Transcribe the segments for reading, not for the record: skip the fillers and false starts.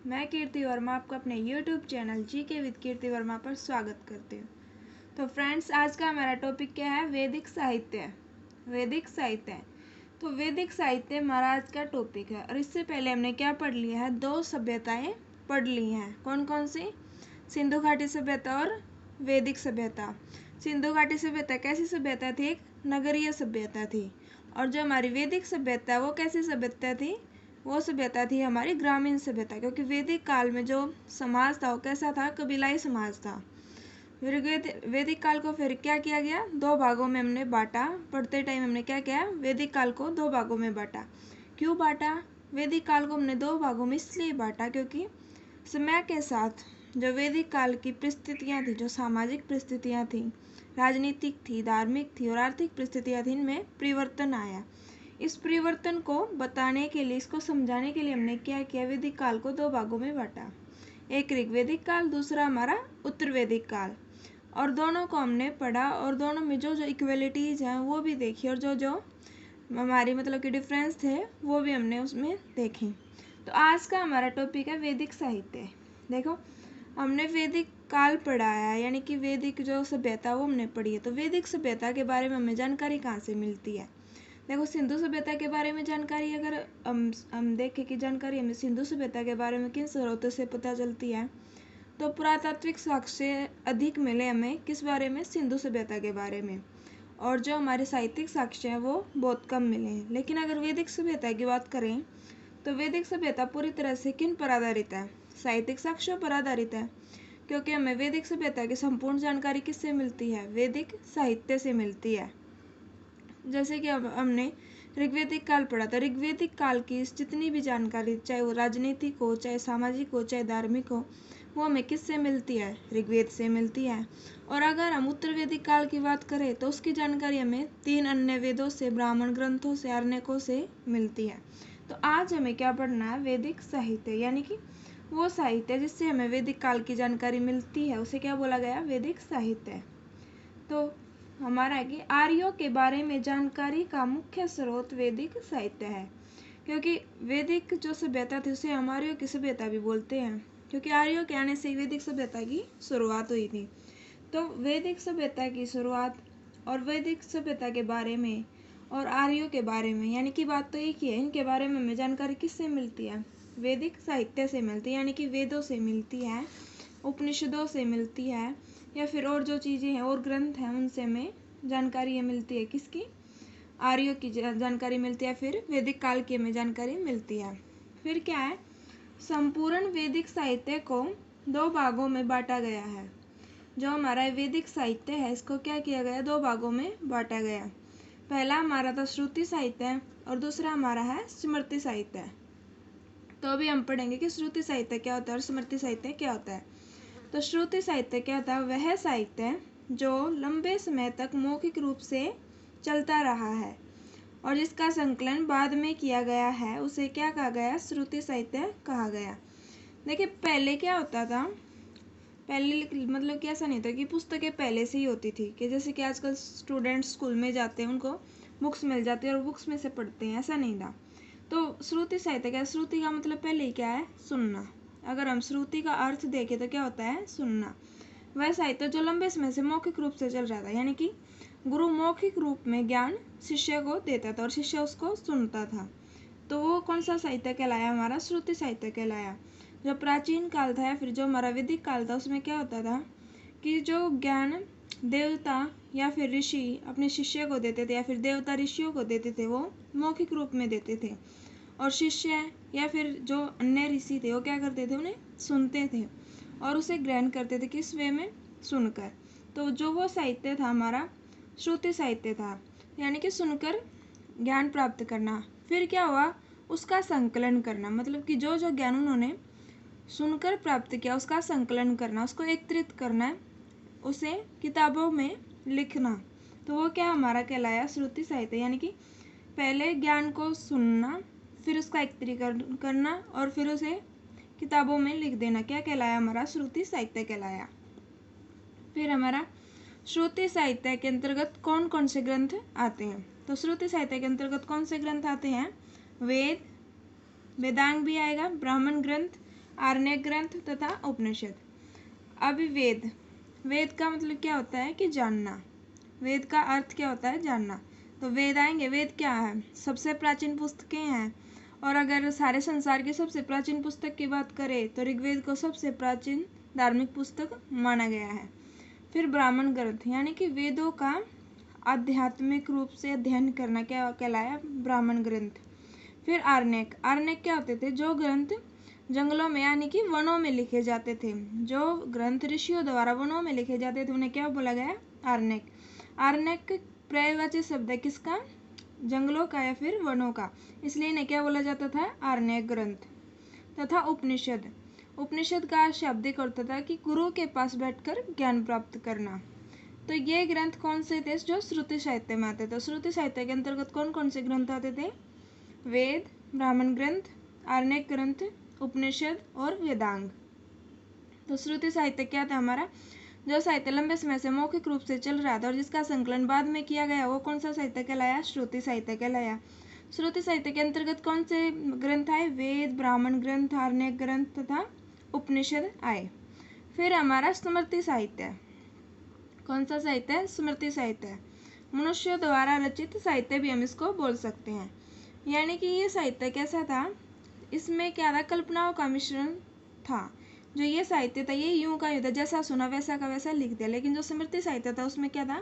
मैं कीर्ति वर्मा आपको अपने YouTube चैनल जीके विद कीर्ति वर्मा पर स्वागत करती हूँ। तो फ्रेंड्स, आज का हमारा टॉपिक क्या है? वैदिक साहित्य। वैदिक साहित्य। तो वैदिक साहित्य हमारा आज का टॉपिक है। और इससे पहले हमने क्या पढ़ लिया है? 2 सभ्यताएं पढ़ ली हैं। कौन कौन सी? सिंधु घाटी सभ्यता और वैदिक सभ्यता। सिंधु घाटी सभ्यता कैसी सभ्यता थी? एक नगरीय सभ्यता थी। और जो हमारी वैदिक सभ्यता वो कैसी सभ्यता थी? वो सभ्यता थी हमारी ग्रामीण सभ्यता, क्योंकि वैदिक काल में जो समाज था वो कैसा था? कबीलाई समाज था। फिर वैदिक काल को फिर क्या किया गया? 2 भागों में हमने बांटा। पढ़ते टाइम हमने क्या किया? वैदिक काल को 2 भागों में बांटा। क्यों बांटा? वैदिक काल को हमने 2 भागों में इसलिए बांटा क्योंकि समय के साथ जो वैदिक काल की परिस्थितियाँ थी, जो सामाजिक परिस्थितियाँ थी, राजनीतिक थी, धार्मिक थी और आर्थिक परिस्थितियाँ थी, इनमें परिवर्तन आया। इस परिवर्तन को बताने के लिए, इसको समझाने के लिए हमने क्या किया? वैदिक काल को 2 भागों में बांटा। एक ऋग्वैदिक काल, दूसरा हमारा उत्तर वैदिक काल। और दोनों को हमने पढ़ा और दोनों में जो जो इक्वलिटीज हैं वो भी देखी और जो जो हमारी मतलब कि डिफरेंस थे वो भी हमने उसमें देखे। तो आज का हमारा टॉपिक है वैदिक साहित्य। देखो, हमने वैदिक काल पढ़ाया है, यानी कि वैदिक जो सभ्यता वो हमने पढ़ी है। तो वैदिक सभ्यता के बारे में हमें जानकारी कहाँ से मिलती है? देखो, सिंधु सभ्यता के बारे में जानकारी अगर हम देखें कि जानकारी हमें सिंधु सभ्यता के बारे में किन स्रोतों से पता चलती है, तो पुरातात्विक साक्ष्य अधिक मिले हमें किस बारे में? सिंधु सभ्यता के बारे में। और जो हमारे साहित्यिक साक्ष्य हैं वो बहुत कम मिले हैं। लेकिन अगर वैदिक सभ्यता की बात करें तो वैदिक सभ्यता पूरी तरह से किन पर आधारित है? साहित्यिक साक्ष्यों पर आधारित है, क्योंकि हमें वैदिक सभ्यता की संपूर्ण जानकारी किससे मिलती है? वैदिक साहित्य से मिलती है। जैसे कि अब हमने ऋग्वैदिक काल पढ़ा था। ऋग्वैदिक काल की जितनी भी जानकारी, चाहे वो राजनीतिक हो, चाहे सामाजिक हो, चाहे धार्मिक हो, वो हमें किससे मिलती है? ऋग्वेद से मिलती है। और अगर हम उत्तर वैदिक काल की बात करें तो उसकी जानकारी हमें 3 अन्य वेदों से, ब्राह्मण ग्रंथों से, आरण्यकों से मिलती है। तो आज हमें क्या पढ़ना है? वैदिक साहित्य, यानी कि वो साहित्य जिससे हमें वैदिक काल की जानकारी मिलती है उसे क्या बोला गया? वैदिक साहित्य। तो हमारा है कि आर्यों के बारे में जानकारी का मुख्य स्रोत वैदिक साहित्य है, क्योंकि वैदिक जो सभ्यता थी उसे हम आर्यों की सभ्यता भी बोलते हैं, क्योंकि आर्यों के आने से वैदिक सभ्यता की शुरुआत हुई थी। तो वैदिक सभ्यता की शुरुआत और वैदिक सभ्यता के बारे में और आर्यों के बारे में, यानी कि बात तो एक ही है, इनके बारे में हमें जानकारी किससे मिलती है? वैदिक साहित्य से मिलती है, यानी कि वेदों से मिलती है, उपनिषदों से मिलती है, या फिर और जो चीज़ें हैं और ग्रंथ हैं उनसे हमें जानकारी मिलती है। किसकी? आर्यों की जानकारी मिलती है, फिर वैदिक काल की हमें जानकारी मिलती है। फिर क्या है? संपूर्ण वैदिक साहित्य को 2 भागों में बांटा गया है। जो हमारा वैदिक साहित्य है इसको क्या किया गया? 2 भागों में बांटा गया। पहला हमारा था श्रुति साहित्य और दूसरा हमारा है स्मृति साहित्य। तो अभी हम पढ़ेंगे कि श्रुति साहित्य क्या होता है और स्मृति साहित्य क्या होता है। तो श्रुति साहित्य क्या होता है? वह साहित्य जो लंबे समय तक मौखिक रूप से चलता रहा है और जिसका संकलन बाद में किया गया है उसे क्या कहा गया? श्रुति साहित्य कहा गया। देखिए, पहले क्या होता था? पहले मतलब कि ऐसा नहीं था कि पुस्तकें पहले से ही होती थी, कि जैसे कि आजकल स्टूडेंट्स स्कूल में जाते हैं उनको बुक्स मिल जाती है और बुक्स में से पढ़ते हैं, ऐसा नहीं था। तो श्रुति साहित्य क्या? श्रुति का मतलब पहले ही क्या है? सुनना। अगर हम श्रुति का अर्थ देखें तो क्या होता है? सुनना। वह साहित्य जो लंबे समय से मौखिक रूप से चल रहा था, यानी कि गुरु मौखिक रूप में ज्ञान शिष्य को देता था और शिष्य उसको सुनता था। तो वो कौन सा साहित्य कहलाया? हमारा श्रुति साहित्य कहलाया। जो प्राचीन काल था या फिर जो हमारा वैदिक काल था उसमें क्या होता था कि जो ज्ञान देवता या फिर ऋषि अपने शिष्य को देते थे या फिर देवता ऋषियों को देते थे वो मौखिक रूप में देते थे, और शिष्य या फिर जो अन्य ऋषि थे वो क्या करते थे? उन्हें सुनते थे और उसे ग्रहण करते थे। किस वे में? सुनकर। तो जो वो साहित्य था हमारा श्रुति साहित्य था, यानी कि सुनकर ज्ञान प्राप्त करना। फिर क्या हुआ? उसका संकलन करना, मतलब कि जो जो ज्ञान उन्होंने सुनकर प्राप्त किया उसका संकलन करना, उसको एकत्रित करना, उसे किताबों में लिखना। तो वो क्या हमारा कहलाया? श्रुति साहित्य। यानी कि पहले ज्ञान को सुनना, फिर उसका एकत्रीकरण करना और फिर उसे किताबों में लिख देना, क्या कहलाया? हमारा श्रुति साहित्य कहलाया। फिर हमारा श्रुति साहित्य के अंतर्गत कौन कौन से ग्रंथ आते हैं? तो श्रुति साहित्य के अंतर्गत कौन से ग्रंथ आते हैं? वेद, वेदांग भी आएगा, ब्राह्मण ग्रंथ, आरण्यक ग्रंथ तथा उपनिषद। अब वेद, वेद का मतलब क्या होता है कि जानना, वेद का अर्थ क्या होता है जानना। तो वेद आएंगे, वेद क्या है, सबसे प्राचीन पुस्तकें हैं। और अगर सारे संसार की सबसे प्राचीन पुस्तक की बात करें तो ऋग्वेद को सबसे प्राचीन धार्मिक पुस्तक माना गया है। फिर ब्राह्मण ग्रंथ, यानी कि वेदों का आध्यात्मिक रूप से अध्ययन करना क्या कहलाया, ब्राह्मण ग्रंथ। फिर आरण्यक, आरण्यक क्या होते थे, जो ग्रंथ जंगलों में यानी कि वनों में लिखे जाते थे, जो ग्रंथ ऋषियों द्वारा वनों में लिखे जाते थे उन्हें क्या बोला गया, आरण्यक। आरण्यक पर्यायवाची शब्द है किसका, जंगलों का या फिर वनों का, इसलिए इन्हें क्या बोला जाता था, आरण्यक ग्रंथ। तथा उपनिषद, उपनिषद का शाब्दिक अर्थ था कि गुरु के पास बैठकर ज्ञान प्राप्त करना। तो ये ग्रंथ कौन से थे, जो श्रुति साहित्य में आते थे। श्रुति साहित्य के अंतर्गत कौन कौन से ग्रंथ आते थे, वेद, ब्राह्मण ग्रंथ, आरण्यक ग्रंथ, उपनिषद और वेदांग। तो श्रुति साहित्य क्या था हमारा, जो साहित्य लंबे समय से मौखिक रूप से चल रहा था और जिसका संकलन बाद में किया गया, वो कौन सा साहित्य कहलाया, श्रुति साहित्य कहलाया। श्रुति साहित्य के अंतर्गत कौन से ग्रंथ आए, वेद, ब्राह्मण ग्रंथ, आरण्यक ग्रंथ तथा उपनिषद आए। फिर हमारा स्मृति साहित्य, कौन सा साहित्य है, स्मृति साहित्य, मनुष्य द्वारा रचित साहित्य भी हम इसको बोल सकते हैं। यानी कि ये साहित्य कैसा था, इसमें क्या था, कल्पनाओं का मिश्रण था। जो ये साहित्य था ये यूं का यूं था, जैसा सुना वैसा का वैसा लिख दिया। लेकिन जो स्मृति साहित्य था उसमें क्या था,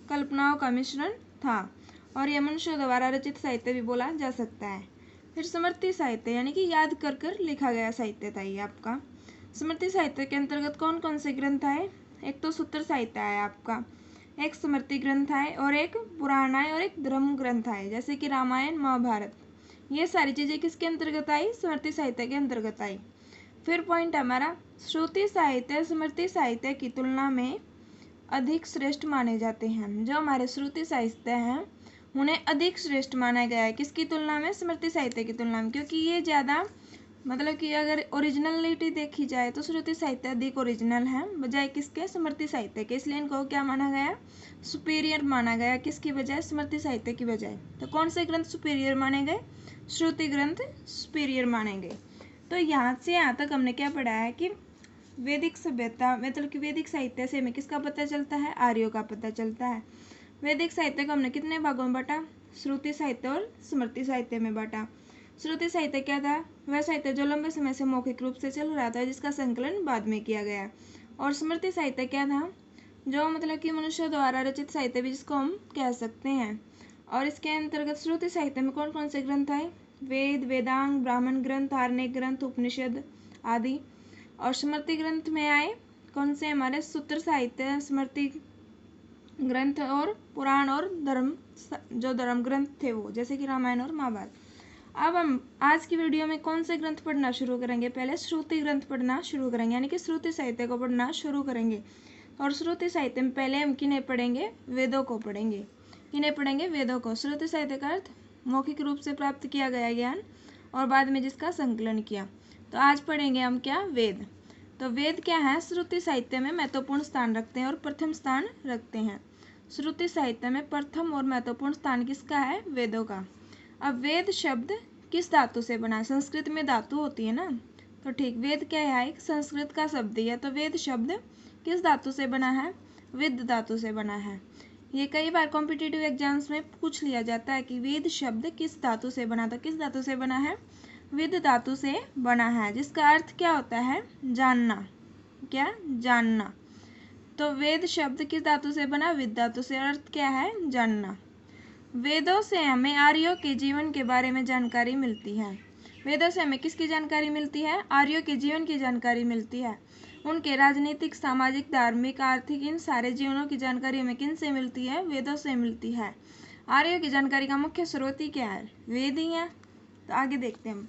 कल्पनाओं का मिश्रण था, और यह मनुष्य द्वारा रचित साहित्य भी बोला जा सकता है। फिर स्मृति साहित्य यानी कि याद कर कर लिखा गया साहित्य था ये आपका। स्मृति साहित्य के अंतर्गत कौन कौन से ग्रंथ आए, एक तो सूत्र साहित्य आया आपका, एक स्मृति ग्रंथ आए और एक पुराण आए और एक धर्म ग्रंथ आए, जैसे कि रामायण महाभारत। ये सारी चीज़ें किसके अंतर्गत आई, स्मृति साहित्य के अंतर्गत आई। फिर पॉइंट हमारा, श्रुति साहित्य स्मृति साहित्य की तुलना में अधिक श्रेष्ठ माने जाते हैं। जो हमारे श्रुति साहित्य हैं उन्हें अधिक श्रेष्ठ माना गया है, किसकी तुलना में, स्मृति साहित्य की तुलना में, क्योंकि ये ज़्यादा मतलब कि अगर ओरिजिनलिटी देखी जाए तो श्रुति साहित्य अधिक ओरिजिनल है बजाय किसके, स्मृति साहित्य के, इसलिए इनको क्या माना गया, सुपीरियर माना गया, किसकी बजाय, स्मृति साहित्य की बजाय। तो कौन से ग्रंथ सुपीरियर माने गए, श्रुति ग्रंथ सुपीरियर माने गए। तो यहाँ से यहाँ तक हमने क्या पढ़ा है कि वैदिक सभ्यता मतलब कि वैदिक साहित्य से हमें किसका पता चलता है, आर्यों का पता चलता है। वैदिक साहित्य को हमने कितने भागों में बांटा, श्रुति साहित्य और स्मृति साहित्य में बांटा। श्रुति साहित्य क्या था, वह साहित्य जो लंबे समय से मौखिक रूप से चल रहा था जिसका संकलन बाद में किया गया। और स्मृति साहित्य क्या था, जो मतलब कि मनुष्य द्वारा रचित साहित्य भी जिसको हम कह सकते हैं। और इसके अंतर्गत श्रुति साहित्य में कौन कौन से ग्रंथ आए, वेद, वेदांग, ब्राह्मण ग्रंथ, आरण्यक ग्रंथ, उपनिषद आदि। और स्मृति ग्रंथ में आए कौन से, हमारे सूत्र साहित्य, स्मृति ग्रंथ और पुराण और धर्म, जो धर्म ग्रंथ थे वो, जैसे कि रामायण और महाभारत। अब हम आज की वीडियो में कौन से ग्रंथ पढ़ना शुरू करेंगे, पहले श्रुति ग्रंथ पढ़ना शुरू करेंगे, यानी कि श्रुति साहित्य को पढ़ना शुरू करेंगे। और श्रुति साहित्य में पहले हम किन्हें पढ़ेंगे, वेदों को पढ़ेंगे। किन्हें पढ़ेंगे, वेदों को। श्रुति साहित्य का अर्थ मौखिक रूप से प्राप्त किया गया ज्ञान और बाद में जिसका संकलन किया। तो आज पढ़ेंगे हम क्या, वेद। तो वेद क्या है, श्रुति साहित्य में महत्वपूर्ण स्थान रखते हैं और प्रथम स्थान रखते हैं। श्रुति साहित्य में प्रथम और महत्वपूर्ण स्थान किसका है, वेदों का। अब वेद शब्द किस धातु से बना है, संस्कृत में धातु होती है ना, तो ठीक, वेद क्या है, एक संस्कृत का शब्द ही है। तो वेद शब्द किस धातु से बना है, विद धातु से बना है। ये कई बार कॉम्पिटिटिव एग्जाम्स में पूछ लिया जाता है कि वेद शब्द किस धातु से बना, तो किस धातु से बना है, विद धातु से बना है, जिसका अर्थ क्या होता है, जानना। क्या, जानना। तो वेद शब्द किस धातु से बना, विद धातु से, अर्थ क्या है, जानना। वेदों से हमें आर्यों के जीवन के बारे में जानकारी मिलती है। वेदों से हमें किसकी जानकारी मिलती है, आर्यों के जीवन की जानकारी मिलती है। उनके राजनीतिक, सामाजिक, धार्मिक, आर्थिक, इन सारे जीवनों की जानकारी हमें किन से मिलती है, वेदों से मिलती है। आर्यों की जानकारी का मुख्य स्रोत ही क्या है, वेद ही है। तो आगे देखते हैं।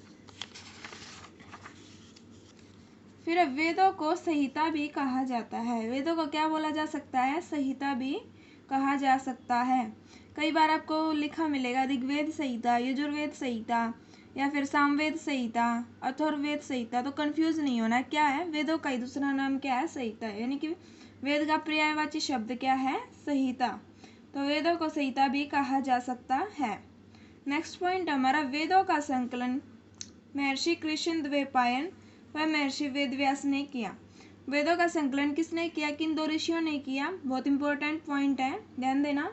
फिर अब वेदों को संहिता भी कहा जाता है। वेदों को क्या बोला जा सकता है, संहिता भी कहा जा सकता है। कई बार आपको लिखा मिलेगा ऋग्वेद संहिता, यजुर्वेद संहिता या फिर सामवेद संहिता, अथर्ववेद संहिता। तो कंफ्यूज नहीं होना, क्या है, वेदों का ही दूसरा नाम क्या है, संहिता, यानी कि वेद का पर्यायवाची शब्द क्या है, संहिता। तो वेदों को संहिता भी कहा जा सकता है। नेक्स्ट पॉइंट हमारा, वेदों का संकलन महर्षि कृष्णद्वैपायन वह महर्षि वेदव्यास ने किया। वेदों का संकलन किसने किया? किन दो ऋषियों ने किया? बहुत इंपॉर्टेंट पॉइंट है, ध्यान देना।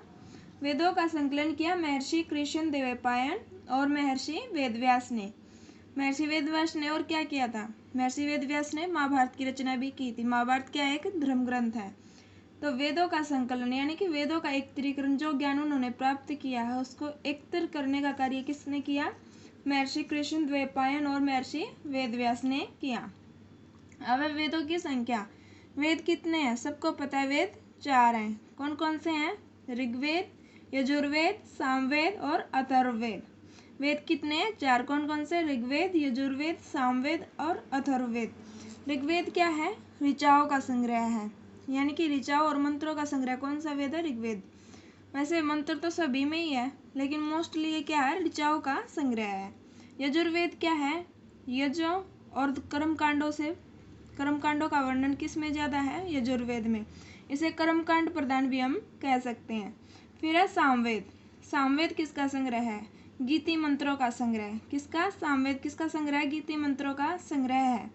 वेदों का संकलन किया महर्षि कृष्ण देवपायन और महर्षि वेदव्यास ने। महर्षि वेदव्यास ने और क्या किया था? महर्षि वेदव्यास ने महाभारत की रचना भी की थी। महाभारत क्या है? एक धर्म ग्रंथ है। तो वेदों का संकलन यानी कि वेदों का एकत्रीकरण, जो ज्ञान उन्होंने प्राप्त किया है उसको एकत्र करने का कार्य किसने किया? महर्षि कृष्ण द्वैपायन और महर्षि वेदव्यास ने किया। अब वेदों की संख्या, वेद कितने हैं? सबको पता है, वेद 4 हैं। कौन कौन से हैं? ऋग्वेद, यजुर्वेद, सामवेद और अथर्ववेद। वेद कितने हैं? 4। कौन कौन से? ऋग्वेद, यजुर्वेद, सामवेद और अथर्ववेद। ऋग्वेद क्या है? ऋचाओं का संग्रह है, यानी कि ऋचाओं और मंत्रों का संग्रह। कौन सा वेद है? ऋग्वेद। वैसे मंत्र तो सभी में ही है, लेकिन मोस्टली ये क्या है? ऋचाओं का संग्रह है। यजुर्वेद क्या है? यजों और कर्मकांडों का वर्णन किस में ज़्यादा है? यजुर्वेद में। इसे कर्मकांड प्रधान भी हम कह सकते हैं। फिर है सामवेद। सामवेद किसका संग्रह है? गीति मंत्रों का संग्रह। किसका? सामवेद किसका संग्रह? गीति मंत्रों का संग्रह है।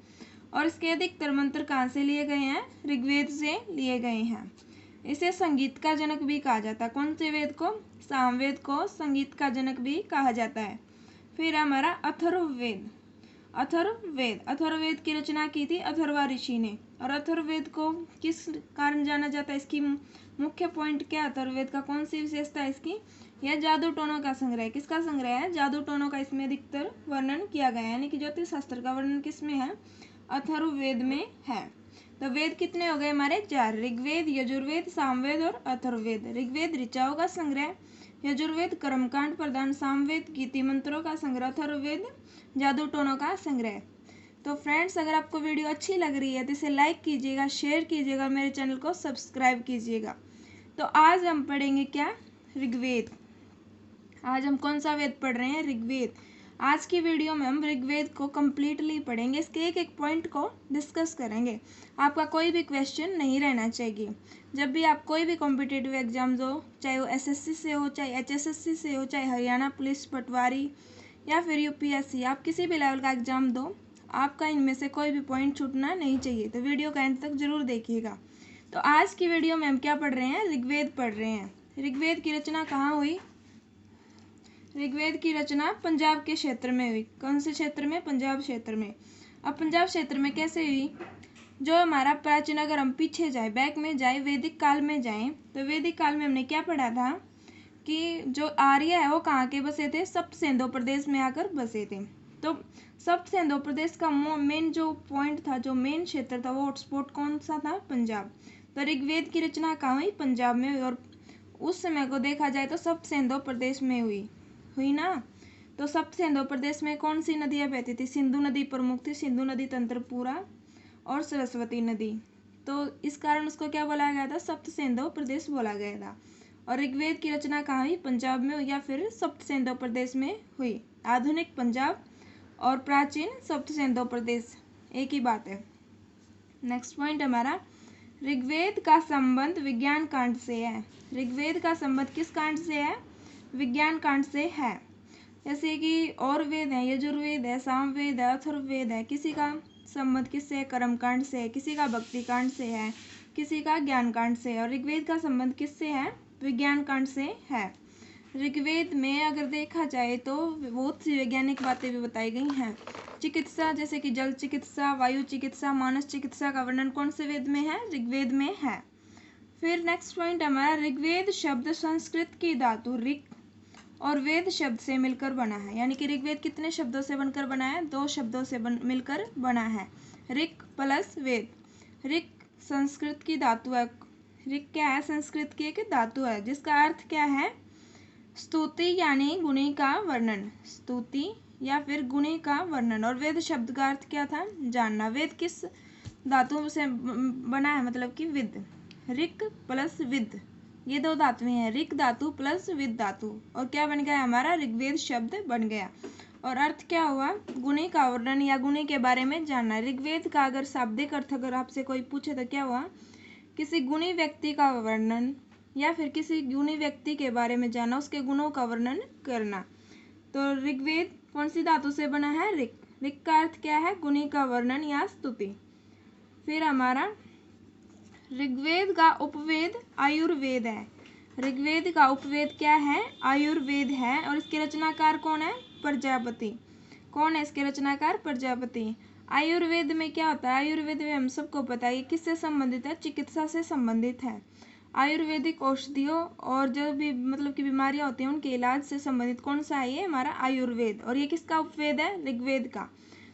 और इसके अधिकतर मंत्र कहाँ से लिए गए हैं? ऋग्वेद से लिए गए हैं। इसे संगीत का जनक भी कहा जाता है। कौन से वेद को? सामवेद को संगीत का जनक भी कहा जाता है। फिर हमारा अथर्ववेद। अथर्ववेद की रचना की थी अथर्वा ऋषि ने। और अथर्ववेद को किस कारण जाना जाता है? इसकी मुख्य पॉइंट क्या? अथर्ववेद का कौन सी विशेषता है इसकी? यह जादू टोनों का संग्रह है। किसका संग्रह है? जादू टोनों का इसमें अधिकतर वर्णन किया गया है, यानी कि ज्योतिष शास्त्र का वर्णन किसमें है? अथर्ववेद में है। तो वेद कितने हो गए हमारे? 4। ऋग्वेद, यजुर्वेद, सामवेद और अथर्ववेद। ऋग्वेद ऋचाओं का संग्रह, यजुर्वेद कर्मकांड प्रधान, सामवेद गीति मंत्रों का संग्रह, अथर्ववेद जादू टोनों का संग्रह। तो फ्रेंड्स, अगर आपको वीडियो अच्छी लग रही है तो इसे लाइक कीजिएगा, शेयर कीजिएगा, मेरे चैनल को सब्सक्राइब कीजिएगा। तो आज हम पढ़ेंगे क्या? ऋग्वेद। आज हम कौन सा वेद पढ़ रहे हैं? ऋग्वेद। आज की वीडियो में हम ऋग्वेद को कम्प्लीटली पढ़ेंगे, इसके एक एक पॉइंट को डिस्कस करेंगे। आपका कोई भी क्वेश्चन नहीं रहना चाहिए। जब भी आप कोई भी कॉम्पिटिटिव एग्जाम्स हो, चाहे वो एसएससी से हो, चाहे एचएसएससी से हो, चाहे हरियाणा पुलिस, पटवारी या फिर यूपीएससी, आप किसी भी लेवल का एग्जाम दो, आपका इनमें से कोई भी पॉइंट छूटना नहीं चाहिए। तो वीडियो का एंड तक जरूर देखिएगा। तो आज की वीडियो में हम क्या पढ़ रहे हैं? ऋग्वेद पढ़ रहे हैं। ऋग्वेद की रचना कहाँ हुई? ऋग्वेद की रचना पंजाब के क्षेत्र में हुई। कौन से क्षेत्र में? पंजाब क्षेत्र में। अब पंजाब क्षेत्र में कैसे हुई? जो हमारा प्राचीन, अगर हम पीछे जाए, बैक में जाए, वैदिक काल में जाएं, तो वैदिक काल में हमने क्या पढ़ा था कि जो आर्य है वो कहाँ के बसे थे? सप्त सिंधु प्रदेश में आकर बसे थे। तो सप्त सिंधु प्रदेश का मेन जो पॉइंट था, जो मेन क्षेत्र था, वो हॉटस्पॉट कौन सा था? पंजाब। तो ऋग्वेद की रचना कहाँ हुई? पंजाब में हुई। और उस समय को देखा जाए तो सप्त सिंधु प्रदेश में हुई ना। तो सप्त सिंधु प्रदेश में कौन सी नदियाँ बहती थी? सिंधु नदी प्रमुख थी, सिंधु नदी, तंत्रपुरा और सरस्वती नदी। तो इस कारण उसको क्या बोला गया था? सप्त सिंधु प्रदेश बोला गया था। और ऋग्वेद की रचना कहाँ हुई? पंजाब में हुई या फिर सप्त सिंधु प्रदेश में हुई। आधुनिक पंजाब और प्राचीन सप्त सिंधु प्रदेश एक ही बात है। नेक्स्ट पॉइंट हमारा, ऋग्वेद का संबंध विज्ञान कांड से है। ऋग्वेद का संबंध किस कांड से है? विज्ञान कांड से है। जैसे कि और वेद है, यजुर्वेद है, सामवेद है, अथर्ववेद है, किसी का संबंध किससे है? कर्मकांड से है, किसी का भक्ति कांड से है, किसी का ज्ञान कांड से है। और ऋग्वेद का संबंध किससे है? विज्ञान कांड से है। ऋग्वेद में अगर देखा जाए तो बहुत सी वैज्ञानिक बातें भी बताई गई हैं। चिकित्सा, जैसे कि जल चिकित्सा, वायु चिकित्सा, मानस चिकित्सा का वर्णन कौन से वेद में है? ऋग्वेद में है। फिर नेक्स्ट पॉइंट हमारा, ऋग्वेद शब्द संस्कृत की धातु ऋक और वेद शब्द से मिलकर बना है। यानी कि ऋग्वेद कितने शब्दों से बनकर बना है? 2 शब्दों से मिलकर बना है, ऋक प्लस वेद। ऋक संस्कृत की धातु है। ऋक क्या है? संस्कृत की एक धातु है, जिसका अर्थ क्या है? स्तुति यानी गुणी का वर्णन, स्तुति या फिर गुणी का वर्णन। और वेद शब्द का अर्थ क्या था? जानना। वेद किस धातु से बना है? मतलब कि विद। ऋक प्लस विद, ये 2 धातुएं हैं, ऋक धातु प्लस विद धातु। और क्या बन गया हमारा? ऋग्वेद शब्द बन गया। और अर्थ क्या हुआ? गुणी का वर्णन या गुणी के बारे में जानना। ऋग्वेद का अगर शाब्दिक अर्थ अगर आपसे कोई पूछे तो क्या हुआ? किसी गुणी व्यक्ति का वर्णन या फिर किसी गुणी व्यक्ति के बारे में जानना, उसके गुणों का वर्णन करना। तो ऋग्वेद कौन सी धातु से बना है? ऋक। ऋक् का अर्थ क्या है? गुणी का वर्णन या स्तुति। फिर हमारा ऋग्वेद का उपवेद आयुर्वेद है। ऋग्वेद का उपवेद क्या है? आयुर्वेद है। और इसके रचनाकार कौन है? प्रजापति। कौन है इसके रचनाकार? प्रजापति। आयुर्वेद में क्या होता है? आयुर्वेद में हम सबको पता है किससे संबंधित है? चिकित्सा से संबंधित है। आयुर्वेदिक औषधियों और जो भी मतलब की बीमारियां होती हैं उनके इलाज से संबंधित कौन सा है? ये हमारा आयुर्वेद। और ये किसका उपवेद है? ऋग्वेद का।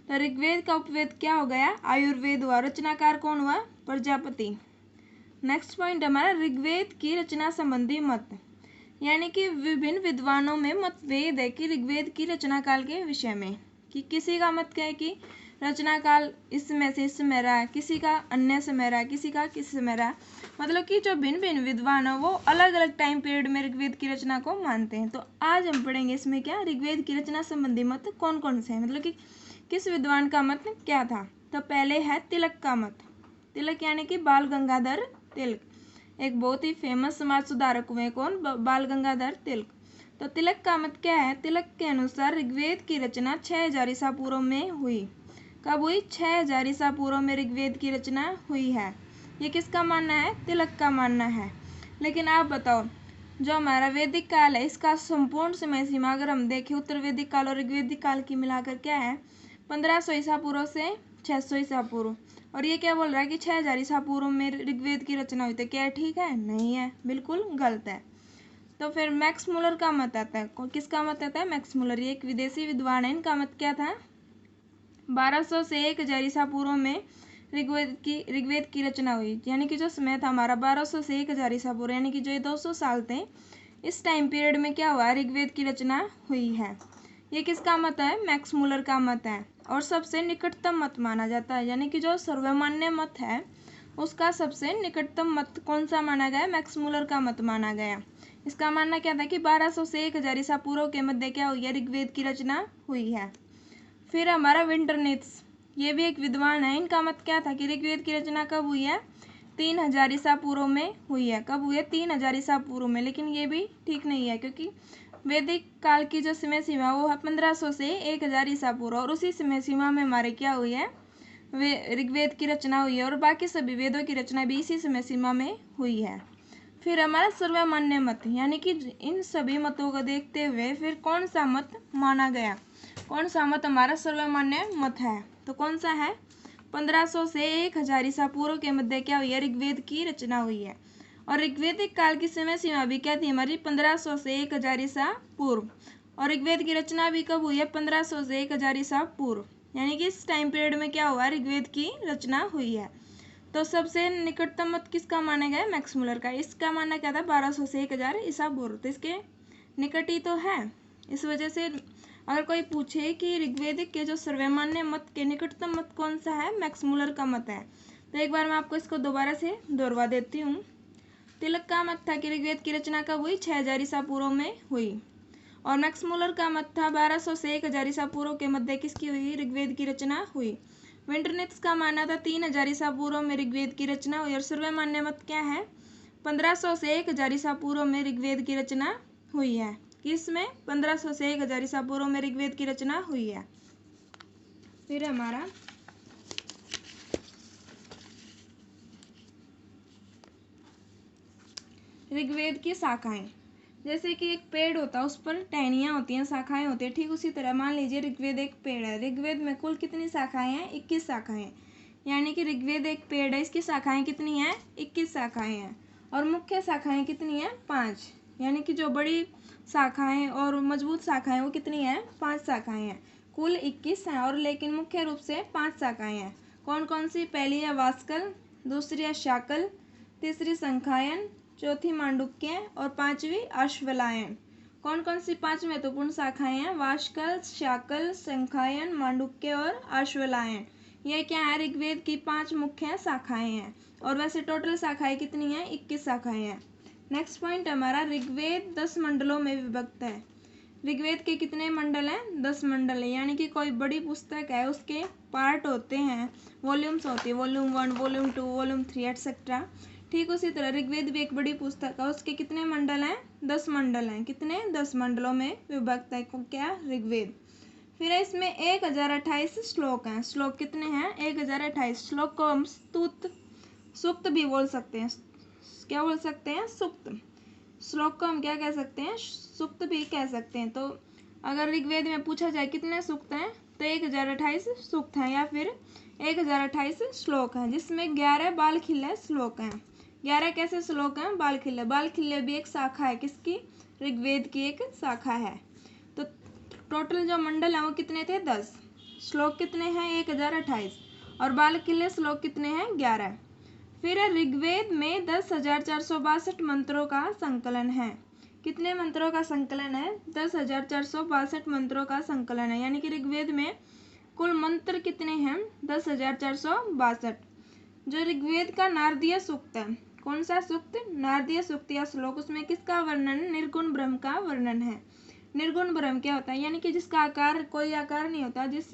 तो ऋग्वेद का उपवेद क्या हो गया? आयुर्वेद हुआ। रचनाकार कौन हुआ? प्रजापति। नेक्स्ट पॉइंट हमारा ऋग्वेद की रचना संबंधी मत, यानी कि विभिन्न विद्वानों में मतभेद है कि ऋग्वेद की रचना काल के विषय में। कि किसी का मत क्या है कि रचना काल इस समय से इस समय रहा, किसी का अन्य समय रहा, किसी का किस समय रहा। मतलब कि जो भिन्न भिन्न विद्वान हो वो अलग अलग टाइम पीरियड में ऋग्वेद की रचना को मानते हैं। तो आज हम पढ़ेंगे इसमें क्या ऋग्वेद की रचना संबंधी मत कौन कौन से हैं, मतलब कि किस विद्वान का मत क्या था। तो पहले है तिलक का मत। तिलक यानी कि बाल गंगाधर तिलक, एक बहुत ही फेमस समाज सुधारक हुए। कौन? बाल गंगाधर तिलक। तो तिलक का मत क्या है? तिलक के अनुसार ऋग्वेद की रचना 6000 ईसा पूर्व में हुई। कब हुई? 6000 ईसा पूर्व में ऋग्वेद की रचना हुई है। ये किसका मानना है? तिलक का मानना है। लेकिन आप बताओ, जो हमारा वैदिक काल है इसका संपूर्ण समय सीमा अगर हम देखें उत्तर वैदिक काल और ऋग्वेदिक काल की मिलाकर क्या है? 1500 ईसा पूर्व से 600 ईसा पूर्व। और ये क्या बोल रहा है कि 6000 ईसा पूर्व में ऋग्वेद की रचना हुई। तो क्या ठीक है? नहीं है, बिल्कुल गलत है। तो फिर मैक्स मुलर का मत आता है। किसका मत आता है? Max Muller. ये एक विदेशी विद्वान है। इनका मत क्या था? 1200 से 1000 ईसा पूर्व में ऋग्वेद की रचना हुई। यानी कि जो समय था हमारा 1200 से 1000 ईसा पूर्व, यानी कि जो 200 साल थे, इस टाइम पीरियड में क्या हुआ? ऋग्वेद की रचना हुई है। ये किसका मत है? मैक्स मुलर का मत है। और सबसे निकटतम मत माना जाता है, यानी कि जो सर्वमान्य मत है उसका सबसे निकटतम मत कौन सा माना गया? मैक्स मुलर का मत माना गया। इसका मानना क्या था कि 1200 से 1000 ईसा पूर्व के मध्य क्या हुई है? ऋग्वेद की रचना हुई है। फिर हमारा विंटरनित्स, ये भी एक विद्वान है। इनका मत क्या था कि ऋग्वेद की रचना कब हुई है? 3000 ईसा पूर्व में हुई है। कब हुई है? 3000 ईसा पूर्व में। लेकिन ये भी ठीक नहीं है, क्योंकि वैदिक काल की जो समय सीमा वो है 1500 से 1000 ईसा पूर्व, और उसी समय सीमा में हमारे क्या हुई है? वे ऋग्वेद की रचना हुई है। और बाकी सभी वेदों की रचना भी इसी समय सीमा में हुई है। फिर हमारा सर्वमान्य मत, यानी कि इन सभी मतों को देखते हुए फिर कौन सा मत माना गया? कौन सा मत हमारा सर्वमान्य मत है? तो कौन सा है? 1500 से 1000 ईसा पूर्व के मध्य क्या हुई है? ऋग्वेद की रचना हुई है। और ऋग्वेदिक काल की समय सीमा भी क्या थी हमारी? 1500 से 1000 ईसा पूर्व। और ऋग्वेद की रचना भी कब हुई है? 1500 से 1000 ईसा पूर्व। यानी कि इस टाइम पीरियड में क्या हुआ? ऋग्वेद की रचना हुई है। तो सबसे निकटतम मत किसका माना गया? मैक्स मुलर का। इसका मानना क्या था? 1200 से 1000 ईसा पूर्व। तो इसके निकट ही तो है। इस वजह से अगर कोई पूछे कि ऋग्वेदिक के जो सर्वमान्य मत के निकटतम मत कौन सा है? मैक्स मुलर का मत है। तो एक बार मैं आपको इसको दोबारा से दोहरा देती हूँ। तिलक का मत था कि ऋग्वेद की रचना कब हुई? 6000 ईसा पूर्व में हुई। और मैक्स मुलर का मत था 1200 से 1000 ईसा पूर्व के मध्य किसकी हुई? ऋग्वेद की रचना हुई। विंटरनित्स का मानना था 3000 ईसा पूर्व में ऋग्वेद की रचना हुई। और सर्वमान्य मत क्या है? 1500 से 1000 ईसा पूर्व में ऋग्वेद की रचना हुई है। किसमें? 1500 से 1000 ईसा पूर्व में ऋग्वेद की रचना हुई है। फिर हमारा ऋग्वेद की शाखाएं, जैसे कि एक पेड़ होता है उस पर टहनियाँ होती हैं, शाखाएं होती हैं, ठीक उसी तरह मान लीजिए ऋग्वेद एक पेड़ है। ऋग्वेद में कुल कितनी शाखाएं हैं? 21 शाखाएं। यानी कि ऋग्वेद एक पेड़ है, इसकी शाखाएं कितनी हैं? 21 शाखाएं हैं। और मुख्य शाखाएं कितनी हैं? 5। यानी कि जो बड़ी शाखाएं और मजबूत शाखाएं वो कितनी हैं? 5 शाखाएं हैं। कुल 21 हैं, और लेकिन मुख्य रूप से 5 शाखाएं हैं। कौन कौन सी? पहली है वास्कल, दूसरी है शाकल, तीसरी संखायन, चौथी मांडुक्य और पांचवी अश्वलायन। कौन कौन सी 5 महत्वपूर्ण शाखाएं हैं? वास्कल, शाकल, संखायन, मांडुक्य और अश्वलायन। ये क्या है? ऋग्वेद की 5 मुख्य शाखाएं हैं। और वैसे टोटल शाखाएं कितनी हैं? 21 शाखाएं हैं। नेक्स्ट पॉइंट हमारा, ऋग्वेद 10 मंडलों में विभक्त है। ऋग्वेद के कितने मंडल हैं? 10 मंडल है। यानी कि कोई बड़ी पुस्तक है उसके पार्ट होते हैं, वॉल्यूम्स होते हैं, वॉल्यूम 1, वॉल्यूम 2, वॉल्यूम 3 एटसेट्रा। ठीक उसी तरह ऋग्वेद भी एक बड़ी पुस्तक है, उसके कितने मंडल हैं? 10 मंडल हैं। कितने? 10 मंडलों में विभक्त है क्या? ऋग्वेद। फिर इसमें 1028 श्लोक हैं। श्लोक कितने हैं? 1028। श्लोक को हम सूक्त भी बोल सकते हैं। क्या बोल सकते हैं? सूक्त। श्लोक को हम क्या कह सकते हैं? सूक्त भी कह सकते हैं। तो अगर ऋग्वेद में पूछा जाए कितने सूक्त हैं, तो 1028 सूक्त हैं, या फिर 1028 श्लोक हैं, जिसमें 11 बाल खिल्ले श्लोक हैं। 11 कैसे श्लोक हैं? बाल खिल्ले। बाल खिल्ले भी एक शाखा है। किसकी? ऋग्वेद की एक शाखा है। तो टोटल जो मंडल है वो कितने थे? 10। श्लोक कितने हैं? 1028। और बाल खिल्ले श्लोक कितने हैं? 11। फिर ऋग्वेद में 10,462 मंत्रों का संकलन है। कितने मंत्रों का संकलन है? 10,462 मंत्रों का संकलन है। यानी कि ऋग्वेद में कुल मंत्र कितने हैं? 10,462। जो ऋग्वेद का नारदीय सूक्त है, कौन सा सूक्त? नारदीय सूक्त या श्लोक, उसमें किसका वर्णन? निर्गुण ब्रह्म का वर्णन है। निर्गुण ब्रह्म क्या होता है? यानी कि जिसका आकार, कोई आकार नहीं होता, जिस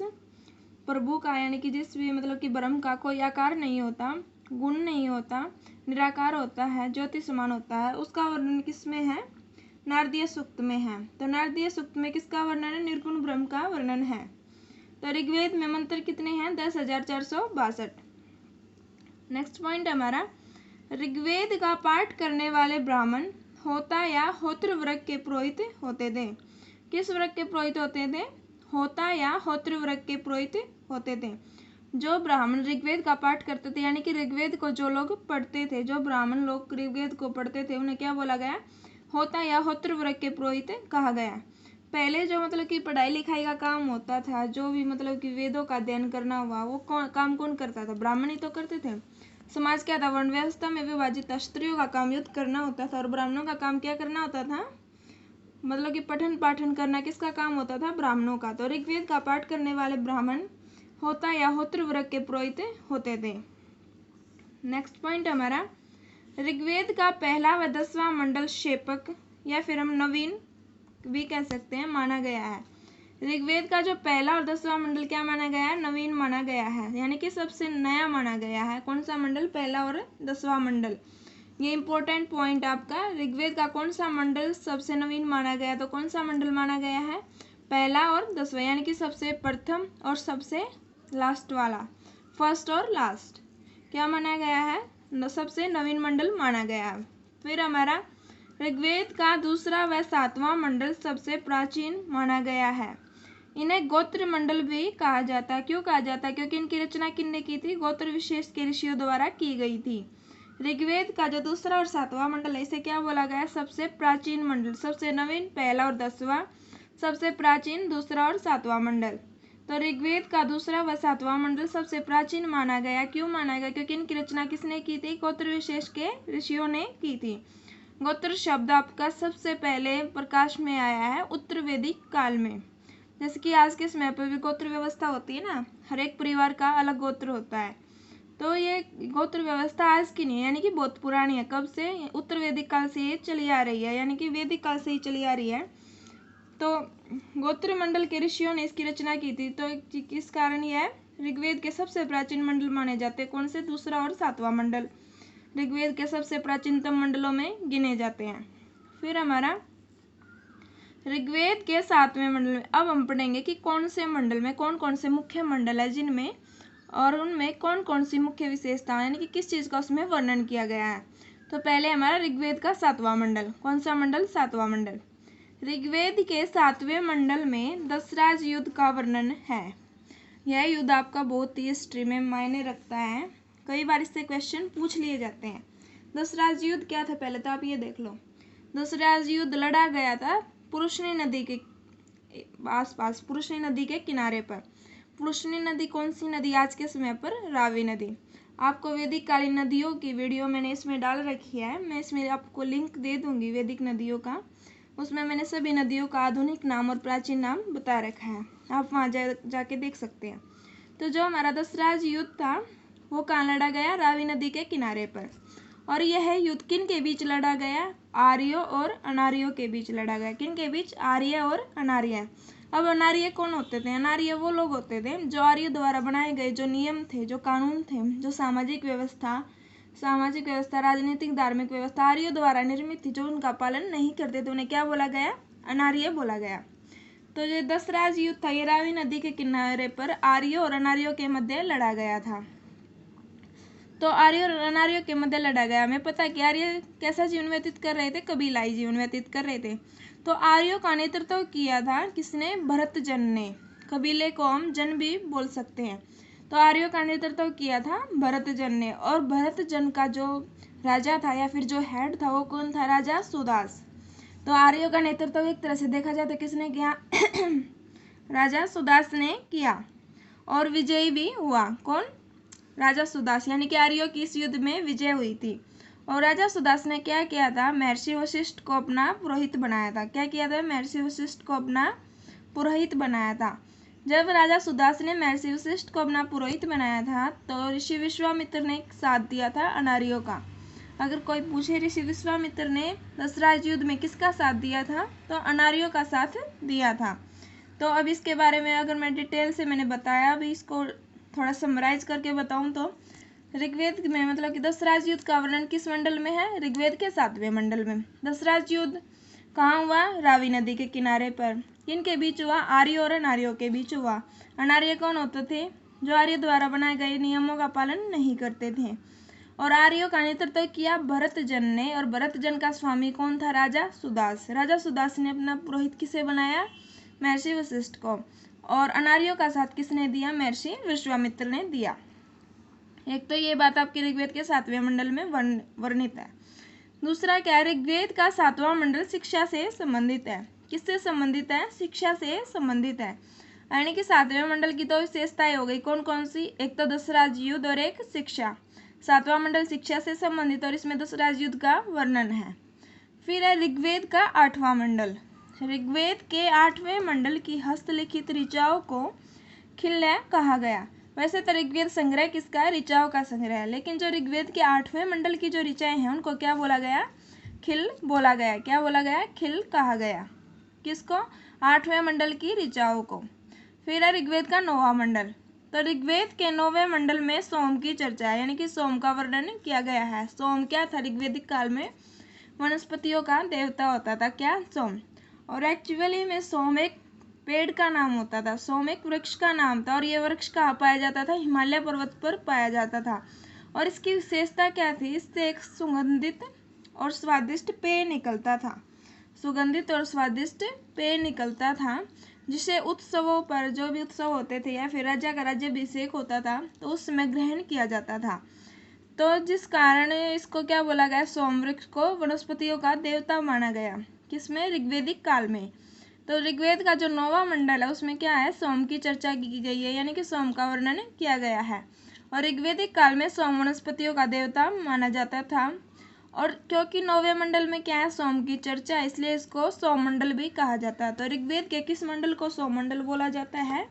प्रभु का, यानी कि जिस भी मतलब कि ब्रह्म का कोई आकार नहीं होता, गुण नहीं होता, निराकार होता है, ज्योति समान होता है, उसका वर्णन किसमें है? नारदीय सूक्त में है। तो नारदीय सूक्त में किसका वर्णन है? निर्गुण ब्रह्म का वर्णन है। तो ऋग्वेद में मंत्र कितने हैं? 10,462। नेक्स्ट पॉइंट हमारा, ऋग्वेद का पाठ करने वाले ब्राह्मण होता या होत्र वर्ग के पुरोहित होते थे। किस वर्ग के पुरोहित होते थे? होता या होत्र वर्ग के पुरोहित होते थे। जो ब्राह्मण ऋग्वेद का पाठ करते थे, यानी कि ऋग्वेद को जो लोग पढ़ते थे, जो ब्राह्मण लोग ऋग्वेद को पढ़ते थे, उन्हें क्या बोला गया? होता या होत्र वर्ग के पुरोहित कहा गया। पहले जो मतलब कि पढ़ाई लिखाई का काम होता था, जो भी मतलब कि वेदों का अध्ययन करना हुआ, वो काम कौन करता था? ब्राह्मण ही तो करते थे। समाज क्या था? वर्ण व्यवस्था में विभाजित था। स्त्रियों का काम युद्ध करना होता था और ब्राह्मणों का काम क्या करना होता था? मतलब कि पठन पाठन करना। किसका काम होता था? ब्राह्मणों का। तो ऋग्वेद का पाठ करने वाले ब्राह्मण होता या होत्र वर्ग के पुरोहित होते थे। नेक्स्ट पॉइंट हमारा, ऋग्वेद का पहला व 10वां मंडल शेपक या फिर हम नवीन भी कह सकते हैं माना गया है। ऋग्वेद का जो पहला और 10वां मंडल क्या माना गया है? नवीन माना गया है, यानी कि सबसे नया माना गया है। कौन सा मंडल? पहला और 10वां मंडल। ये इंपॉर्टेंट पॉइंट आपका, ऋग्वेद का कौन सा मंडल सबसे नवीन माना गया? तो कौन सा मंडल माना गया है? पहला और 10वां, यानी कि सबसे प्रथम और सबसे लास्ट वाला, फर्स्ट और लास्ट क्या माना गया है? सबसे नवीन मंडल माना गया है। फिर हमारा ऋग्वेद का दूसरा व 7वां मंडल सबसे प्राचीन माना गया है। इन्हें गोत्र मंडल भी कहा जाता है। क्यों कहा जाता है? क्योंकि इनकी रचना किसने की थी? गोत्र विशेष के ऋषियों द्वारा की गई थी। ऋग्वेद का जो दूसरा और 7वां मंडल है, इसे क्या बोला गया? सबसे प्राचीन मंडल। सबसे नवीन पहला और 10वां, सबसे प्राचीन दूसरा और 7वां मंडल। तो ऋग्वेद का दूसरा व 7वां मंडल सबसे प्राचीन माना गया। क्यों माना गया? क्योंकि इनकी रचना किसने की थी? गोत्र विशेष के ऋषियों ने की थी। गोत्र शब्द आपका सबसे पहले प्रकाश में आया है उत्तर वैदिक काल में। जैसे कि आज के समय पर भी गोत्र व्यवस्था होती है ना, हर एक परिवार का अलग गोत्र होता है। तो ये गोत्र व्यवस्था आज की नहीं है, यानी कि बहुत पुरानी है। कब से? उत्तर वैदिक काल से ये चली आ रही है, यानी कि वैदिक काल से ही चली आ रही है। तो गोत्र मंडल के ऋषियों ने इसकी रचना की थी। तो किस कारण यह ऋग्वेद के सबसे प्राचीन मंडल माने जाते हैं? कौन से? दूसरा और 7वां मंडल ऋग्वेद के सबसे प्राचीनतम मंडलों में गिने जाते हैं। फिर हमारा ऋग्वेद के 7वें मंडल में अब हम पढ़ेंगे कि कौन से मंडल में कौन कौन से मुख्य मंडल है, जिनमें और उनमें कौन कौन सी मुख्य विशेषताएं, यानी कि किस चीज़ का उसमें वर्णन किया गया है। तो पहले हमारा ऋग्वेद का 7वां मंडल। कौन सा मंडल? 7वां मंडल। ऋग्वेद के 7वें मंडल में दशराज युद्ध का वर्णन है। यह युद्ध आपका बहुत ही हिस्ट्री में मायने रखता है, कई बार इससे क्वेश्चन पूछ लिए जाते हैं। दशराज युद्ध क्या था? पहले तो आप ये देख लो। दशराज युद्ध लड़ा गया था पुरुषनी नदी के आसपास, पुरुषनी नदी के किनारे पर। पुरुषनी नदी कौन सी नदी? आज के समय पर रावी नदी। आपको वैदिक कालीन नदियों की वीडियो मैंने इसमें डाल रखी है, मैं इसमें आपको लिंक दे दूंगी वैदिक नदियों का। उसमें मैंने सभी नदियों का आधुनिक नाम और प्राचीन नाम बता रखा है, आप वहाँ जाके देख सकते हैं। तो जो हमारा दशराज युद्ध था वो कहाँ लड़ा गया? रावी नदी के किनारे पर। और यह युद्ध किन के बीच लड़ा गया? आर्यों और अनार्यों के बीच लड़ा गया। किन के बीच? आर्य और अनार्य। अब अनार्य कौन होते थे? अनार्य वो लोग होते थे जो आर्यों द्वारा बनाए गए जो नियम थे, जो कानून थे, जो सामाजिक व्यवस्था, राजनीतिक, धार्मिक व्यवस्था आर्यों द्वारा निर्मित थी, जो उनका पालन नहीं करते थे, उन्हें क्या बोला गया? अनार्य बोला गया। तो ये दसराज युद्ध था, ये रावी नदी के किनारे पर आर्यों और अनार्यों के मध्य लड़ा गया था। तो आर्य और अनार्यों के मध्य लड़ा गया। हमें पता है कि आर्य कैसा जीवन व्यतीत कर रहे थे, कबीलाई जीवन व्यतीत कर रहे थे। तो आर्यों का नेतृत्व किया था किसने? भरतजन ने। कबीले को हम जन भी बोल सकते हैं। तो आर्यों का नेतृत्व किया था भरतजन ने, और भरतजन का जो राजा था या फिर जो हेड था वो कौन था? राजा सुदास। तो आर्यों का नेतृत्व एक तरह से देखा जाए तो किसने किया? राजा सुदास ने किया, और विजयी भी हुआ। कौन? राजा सुदास, यानी कि आर्यों की इस युद्ध में विजय हुई थी। और राजा सुदास ने क्या किया था? महर्षि वशिष्ठ को अपना पुरोहित बनाया था। क्या किया था? महर्षि वशिष्ठ को अपना पुरोहित बनाया था। जब राजा सुदास ने महर्षि वशिष्ठ को अपना पुरोहित बनाया था तो ऋषि विश्वामित्र ने साथ दिया था अनार्यों का। अगर कोई पूछे ऋषि विश्वामित्र ने दसराज युद्ध में किसका साथ दिया था, तो अनार्यों का साथ दिया था। तो अब इसके बारे में अगर मैं डिटेल से मैंने बताया, अभी इसको थोड़ा समराइज करके बताऊं तो ऋग्वेद में मतलब कि दसराज युद्ध का वर्णन किस मंडल में है? ऋग्वेद के 7वें मंडल में। दसराज युद्ध कहाँ हुआ? रावी नदी के किनारे पर। किनके बीच हुआ? आर्य और अनार्यों के बीच हुआ। अनार्य कौन होते थे? जो आर्य द्वारा बनाए गए नियमों का पालन नहीं करते थे। और आर्यों का नेतृत्व किया भरतजन ने, और भरतजन का स्वामी कौन था? राजा सुदास। राजा सुदास ने अपना पुरोहित किसे बनाया? महर्षि वशिष्ठ को। और अनार्यों का साथ किसने दिया? महर्षि विश्वामित्र ने दिया। एक तो ये बात आपकी ऋग्वेद के 7वें मंडल में वर्णित है। दूसरा क्या है? ऋग्वेद का 7वां मंडल शिक्षा से संबंधित है। किससे संबंधित है? शिक्षा से संबंधित है। यानी कि 7वें मंडल की तो विशेषताएं हो गई, कौन कौन सी? एक तो दसराज युद्ध और एक शिक्षा। 7वां मंडल शिक्षा से संबंधित और इसमें दसराज युद्ध का वर्णन है। फिर है ऋग्वेद का 8वां मंडल। ऋग्वेद के 8वें मंडल की हस्तलिखित ऋचाओं को खिल्य कहा गया। वैसे तो ऋग्वेद संग्रह किसका है? ऋचाओं का संग्रह है, लेकिन जो ऋग्वेद के 8वें मंडल की जो ऋचाएं हैं उनको क्या बोला गया? खिल बोला गया। क्या बोला गया? खिल कहा गया। किसको? 8वें मंडल की ऋचाओं को। फिर है ऋग्वेद का 9वां मंडल। तो ऋग्वेद के 9वें मंडल में सोम की चर्चा है, यानी कि सोम का वर्णन किया गया है। सोम क्या था? ऋग्वेदिक काल में वनस्पतियों का देवता होता था। क्या? सोम। और एक्चुअली में सोम एक पेड़ का नाम होता था। सोम एक वृक्ष का नाम था, और ये वृक्ष कहाँ पाया जाता था? हिमालय पर्वत पर पाया जाता था। और इसकी विशेषता क्या थी? इससे एक सुगंधित और स्वादिष्ट पेय निकलता था। सुगंधित और स्वादिष्ट पेय निकलता था, जिसे उत्सवों पर, जो भी उत्सव होते थे या फिर राजा का राज्याभिषेक होता था तो उस समय ग्रहण किया जाता था। तो जिस कारण इसको क्या बोला गया? सोम वृक्ष को वनस्पतियों का देवता माना गया। किसमें? ऋग्वेदिक काल में। तो ऋग्वेद का जो 9वां मंडल है उसमें क्या है? सोम की चर्चा की गई है, यानी कि सोम का वर्णन किया गया है। और ऋग्वेदिक काल में सोम वनस्पतियों का देवता माना जाता था। और क्योंकि 9वें मंडल में क्या है? सोम की चर्चा, इसलिए इसको सोम मंडल भी कहा जाता है। तो ऋग्वेद के किस मंडल को सोम मंडल बोला जाता है?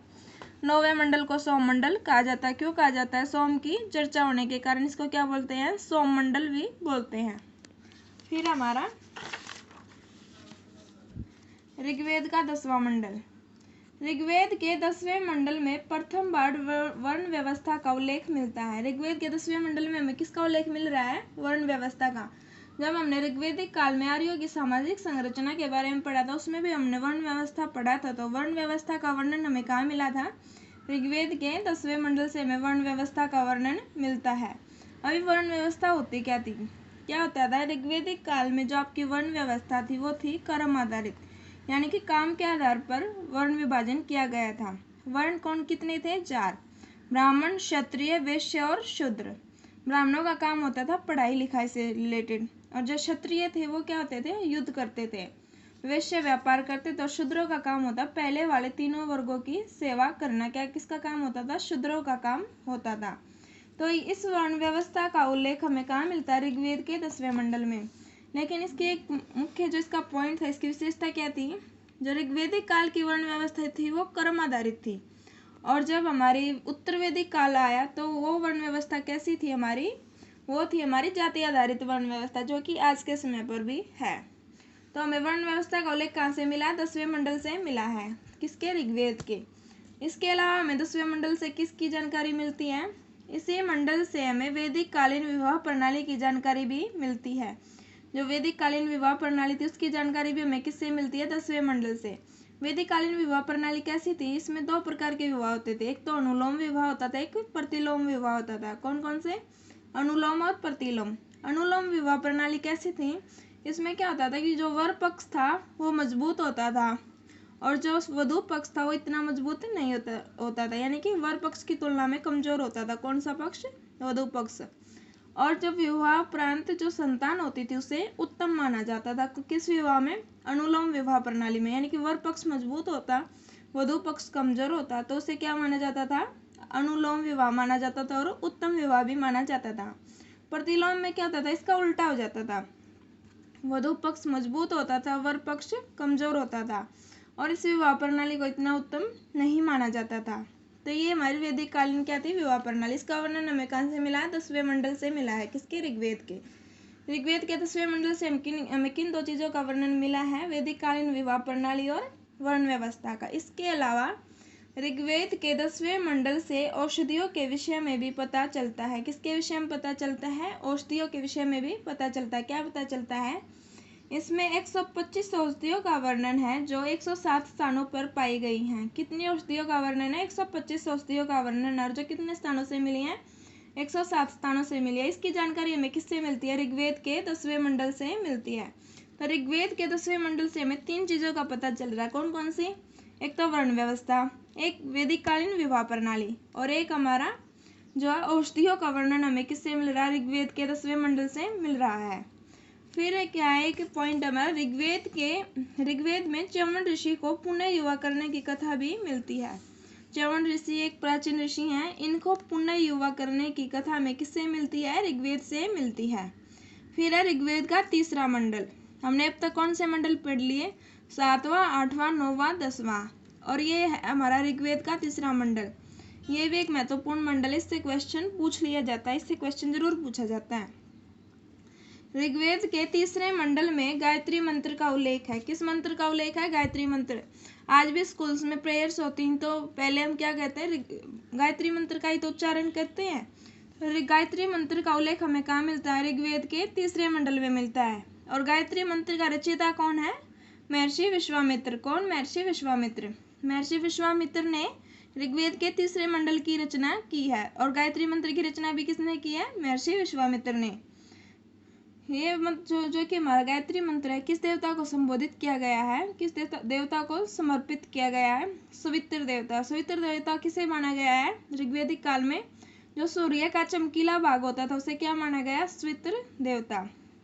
9वें मंडल को सोम मंडल कहा जाता है। क्यों कहा जाता है? सोम की चर्चा होने के कारण इसको क्या बोलते हैं? सोम मंडल भी बोलते हैं। फिर हमारा ऋग्वेद का 10वां मंडल। ऋग्वेद के 10वें मंडल में प्रथम बार वर्ण व्यवस्था का उल्लेख मिलता है। ऋग्वेद के 10वें मंडल में हमें किसका उल्लेख मिल रहा है? वर्ण व्यवस्था का। जब हमने ऋग्वेदिक काल में आर्यों की सामाजिक संरचना के बारे में पढ़ा था उसमें भी हमने वर्ण व्यवस्था पढ़ा था। तो वर्ण व्यवस्था का वर्णन हमें कहाँ मिला था? ऋग्वेद के 10वें मंडल से हमें वर्ण व्यवस्था का वर्णन मिलता है। अभी वर्ण व्यवस्था होती क्या थी? क्या होता था? ऋग्वेदिक काल में जो आपकी वर्ण व्यवस्था थी वो थी कर्म आधारित, यानी कि काम के आधार पर वर्ण विभाजन किया गया था। वर्ण कौन कितने थे? 4। ब्राह्मण, क्षत्रिय, वैश्य और शूद्र। ब्राह्मणों का काम होता था पढ़ाई लिखाई से रिलेटेड, और जो क्षत्रिय थे वो क्या होते थे? युद्ध करते थे। वैश्य व्यापार करते थे। और शूद्रों का काम होता पहले वाले तीनों वर्गों की सेवा करना। क्या किसका काम होता था? शूद्रों का काम होता था। तो इस वर्ण व्यवस्था का उल्लेख हमें कहाँ मिलता है? ऋग्वेद के 10वें मंडल में। लेकिन इसकी एक मुख्य जो इसका पॉइंट था, इसकी विशेषता क्या थी? जो ऋग्वेदिक काल की वर्ण व्यवस्था थी वो कर्म आधारित थी, और जब हमारी उत्तर वैदिक काल आया तो वो वर्ण व्यवस्था कैसी थी हमारी? वो थी हमारी जाति आधारित वर्ण व्यवस्था, जो कि आज के समय पर भी है। तो हमें वर्ण व्यवस्था का उल्लेख कहाँ से मिला? 10वें मंडल से मिला है। किसके? ऋग्वेद के। इसके अलावा हमें 10वें मंडल से किसकी जानकारी मिलती है? इसी मंडल से हमें वैदिक कालीन विवाह प्रणाली की जानकारी भी मिलती है। जो वैदिक कालीन विवाह प्रणाली थी उसकी जानकारी भी हमें किससे मिलती है? 10वें मंडल से। वैदिक कालीन विवाह प्रणाली कैसी थी? इसमें दो प्रकार के विवाह होते थे, एक तो अनुलोम विवाह होता था, एक प्रतिलोम विवाह होता था। कौन कौन से? अनुलोम और प्रतिलोम। अनुलोम विवाह प्रणाली कैसी थी? इसमें क्या होता था कि जो वर पक्ष था वो मजबूत होता था और जो वधू पक्ष था वो इतना मजबूत नहीं होता था, यानी कि वर पक्ष की तुलना में कमजोर होता था। कौन सा पक्ष? वधू पक्ष। और जब विवाह प्रांत जो संतान होती थी उसे उत्तम माना जाता था। किस विवाह में? अनुलोम विवाह प्रणाली में। यानी कि वर पक्ष मजबूत होता, वधू पक्ष कमजोर होता, तो उसे क्या माना जाता था? अनुलोम विवाह माना जाता था और उत्तम विवाह भी माना जाता था। प्रतिलोम में क्या होता था? इसका उल्टा हो जाता था, वधू पक्ष मजबूत होता था, वर पक्ष कमजोर होता था और इस विवाह प्रणाली को इतना उत्तम नहीं माना जाता था। तो ये हमारी वैदिक कालीन क्या थी? विवाह प्रणाली। इसका वर्णन हमें कहाँ से मिला है? 10वें मंडल से मिला है। किसके? ऋग्वेद के। ऋग्वेद के 10वें मंडल से हमें किन दो चीज़ों का वर्णन मिला है? वैदिक कालीन विवाह प्रणाली और वर्ण व्यवस्था का। इसके अलावा ऋग्वेद के 10वें मंडल से औषधियों के विषय में भी पता चलता है। किसके विषय में पता चलता है? औषधियों के विषय में भी पता चलता है। क्या पता चलता है? इसमें 125 औषधियों का वर्णन है जो 107 स्थानों पर पाई गई हैं। कितनी औषधियों का वर्णन है? 125 औषधियों का वर्णन है, जो कितने स्थानों से मिली हैं? 107 स्थानों से मिली है। इसकी जानकारी हमें किससे मिलती है? ऋग्वेद के 10वें मंडल से मिलती है। तो ऋग्वेद के 10वें मंडल से हमें तीन चीज़ों का पता चल रहा है। कौन कौन सी? एक तो वर्ण व्यवस्था, एक वैदिक कालीन विवाह प्रणाली और एक हमारा जो औषधियों का वर्णन हमें किससे मिल रहा है? ऋग्वेद के 10वें मंडल से मिल रहा है। फिर क्या है एक पॉइंट हमारा ऋग्वेद में च्यवन ऋषि को पुनः युवा करने की कथा भी मिलती है। च्यवन ऋषि एक प्राचीन ऋषि हैं, इनको पुनः युवा करने की कथा में किससे मिलती है? ऋग्वेद से मिलती है। फिर है ऋग्वेद का तीसरा मंडल। हमने अब तक कौन से मंडल पढ़ लिए? 7वां, 8वां, 9वां, 10वां और ये है हमारा ऋग्वेद का तीसरा मंडल। ये भी एक महत्वपूर्ण मंडल है, इससे क्वेश्चन पूछ लिया जाता है, इससे क्वेश्चन जरूर पूछा जाता है। ऋग्वेद के तीसरे मंडल में गायत्री मंत्र का उल्लेख है। किस मंत्र का उल्लेख है? गायत्री मंत्र। आज भी स्कूल्स में प्रेयर्स होती हैं तो पहले हम क्या कहते हैं? गायत्री मंत्र का ही तो उच्चारण करते हैं। तो गायत्री मंत्र का उल्लेख हमें कहाँ मिलता है? ऋग्वेद के तीसरे मंडल में मिलता है। और गायत्री मंत्र का रचयिता कौन है? महर्षि विश्वामित्र। कौन? महर्षि विश्वामित्र। महर्षि विश्वामित्र ने ऋग्वेद के तीसरे मंडल की रचना की है और गायत्री मंत्र की रचना भी किसने की है? महर्षि विश्वामित्र ने। ये जो कि हमारा गायत्री मंत्र है, किस देवता को संबोधित किया गया है? किस देवता को समर्पित किया गया है? सवित्र देवता। सवित्र देवता किसे माना गया है? ऋग्वेदिक काल में जो सूर्य का चमकीला भाग होता था उसे क्या माना गया? सवित्र देवता।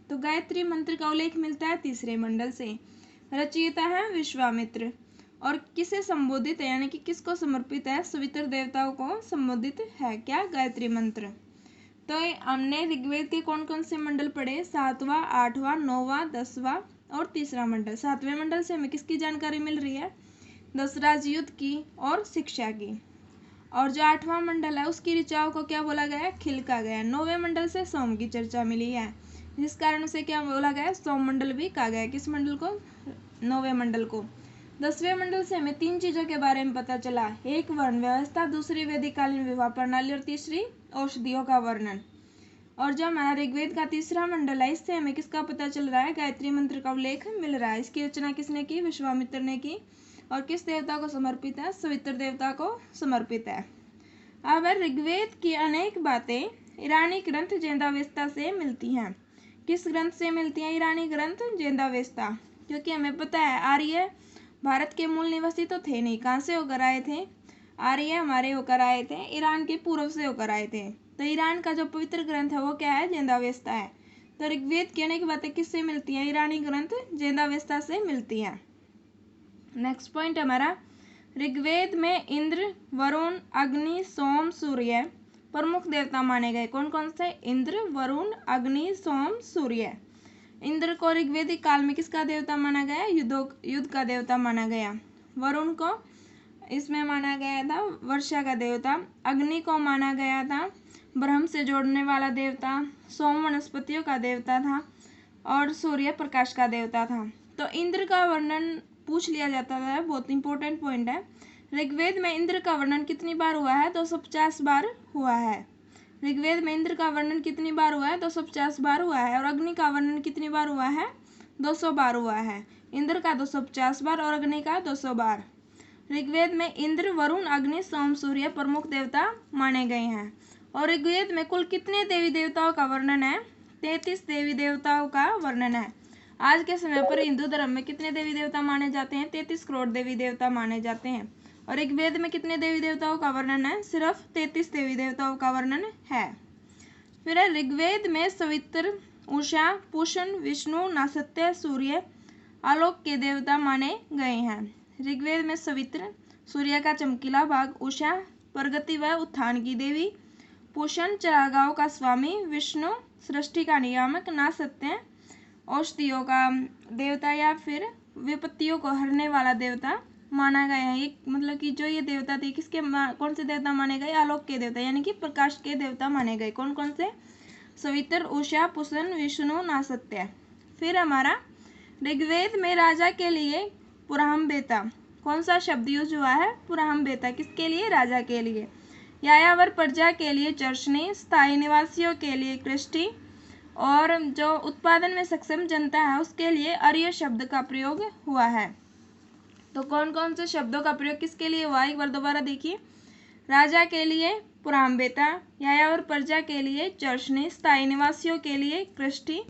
तो गायत्री मंत्र का उल्लेख मिलता है तीसरे मंडल से। रचयिता है विश्वामित्र और किसे संबोधित है, यानी कि किसको समर्पित है? सवित्र देवताओं को संबोधित है क्या? गायत्री मंत्र। तो हमने ऋग्वेद के कौन कौन से मंडल पढ़े? 7वां, 8वां, 9वां, 10वां और तीसरा मंडल। 7वें मंडल से हमें किसकी जानकारी मिल रही है? दशराज युद्ध की और शिक्षा की। और जो 8वां मंडल है उसकी ऋचाओं को क्या बोला गया है? खिल कहा गया है। 9वें मंडल से सोम की चर्चा मिली है, जिस कारण उसे क्या बोला गया है? सोम मंडल भी कहा गया है। किस मंडल को? 9वें मंडल को। 10वें मंडल से हमें तीन चीज़ों के बारे में पता चला, एक वर्ण व्यवस्था, दूसरी वैदिक कालीन विवाह प्रणाली और तीसरी औषधियों का वर्णन। और जो हमारा ऋग्वेद का तीसरा मंडल है इससे हमें किसका पता चल रहा है? गायत्री मंत्र का उल्लेख मिल रहा है। इसकी रचना किसने की? विश्वामित्र ने की। और किस देवता को समर्पित है? सवित्र देवता को समर्पित है। अब ऋग्वेद की अनेक बातें ईरानी ग्रंथ ज़ेंदावेस्ता से मिलती हैं। किस ग्रंथ से मिलती हैं? ईरानी ग्रंथ ज़ेंदावेस्ता। क्योंकि हमें पता है आर्य भारत के मूल निवासी तो थे नहीं, कहाँ से होकर आए थे? आर्य हमारे होकर आए थे, ईरान के पूर्व से होकर आए थे। तो ईरान का जो पवित्र ग्रंथ है वो क्या है? ज़ेंदावेस्ता है। तो ऋग्वेद की अनेक बातें किससे मिलती हैं? ईरानी ग्रंथ ज़ेंदावेस्ता से मिलती हैं। नेक्स्ट पॉइंट हमारा, ऋग्वेद में इंद्र, वरुण, अग्नि, सोम, सूर्य प्रमुख देवता माने गए। कौन कौन से? इंद्र, वरुण, अग्नि, सोम, सूर्य। इंद्र को ऋग्वेदिक काल में किसका देवता माना गया? युद्ध का देवता माना गया। वरुण को इसमें माना गया था वर्षा का देवता। अग्नि को माना गया था ब्रह्म से जोड़ने वाला देवता। सोम वनस्पतियों का देवता था और सूर्य प्रकाश का देवता था। तो इंद्र का वर्णन पूछ लिया जाता था, बहुत इंपॉर्टेंट पॉइंट है। ऋग्वेद में इंद्र का वर्णन कितनी बार हुआ है? 250 बार हुआ है। ऋग्वेद में इंद्र का वर्णन कितनी बार हुआ है? 250 बार हुआ है। और अग्नि का वर्णन कितनी बार हुआ है? 200 बार हुआ है, इंद्र का 250 बार और अग्नि का 200 बार। ऋग्वेद में इंद्र, वरुण, अग्नि, सोम, सूर्य प्रमुख देवता माने गए हैं। और ऋग्वेद में कुल कितने देवी देवताओं का वर्णन है? 33 देवी देवताओं का वर्णन है। आज के समय पर हिंदू धर्म में कितने देवी देवता माने जाते हैं? 33 करोड़ देवी देवता माने जाते हैं। और ऋग्वेद में कितने देवी देवताओं का वर्णन है? सिर्फ 33 देवी देवताओं का वर्णन है। फिर ऋग्वेद में सवित्र, उषा, पूषण, विष्णु, नासत्य, सूर्य, आलोक के देवता माने गए हैं। ऋग्वेद में सवित्र सूर्य का चमकीला भाग, उषा प्रगति व उत्थान की देवी, पूषण चरागाहों का स्वामी, विष्णु सृष्टि का नियामक, नासत्य औषधियों का देवता या फिर विपत्तियों को हरने वाला देवता माना गया है। ये मतलब कि जो ये देवता थे किसके कौन से देवता माने गए? आलोक के देवता यानी कि प्रकाश के देवता माने गए। कौन कौन से? सवित्र, उषा, पूषण, विष्णु, नासत्य। फिर हमारा ऋग्वेद में राजा के लिए पुराहमवेता, कौन सा शब्द यूज हुआ है? पुराहमवेता। किसके लिए? राजा के लिए। यायावर प्रजा के लिए चर्षणी, स्थायी निवासियों के लिए कृष्टि और जो उत्पादन में सक्षम जनता है उसके लिए अर्य शब्द का प्रयोग हुआ है। तो कौन कौन से शब्दों का प्रयोग किसके लिए हुआ? एक बार दोबारा देखिए। राजा के लिए पुराहमवेता, यायावर प्रजा के लिए चर्षणी, स्थायी निवासियों के लिए कृष्टि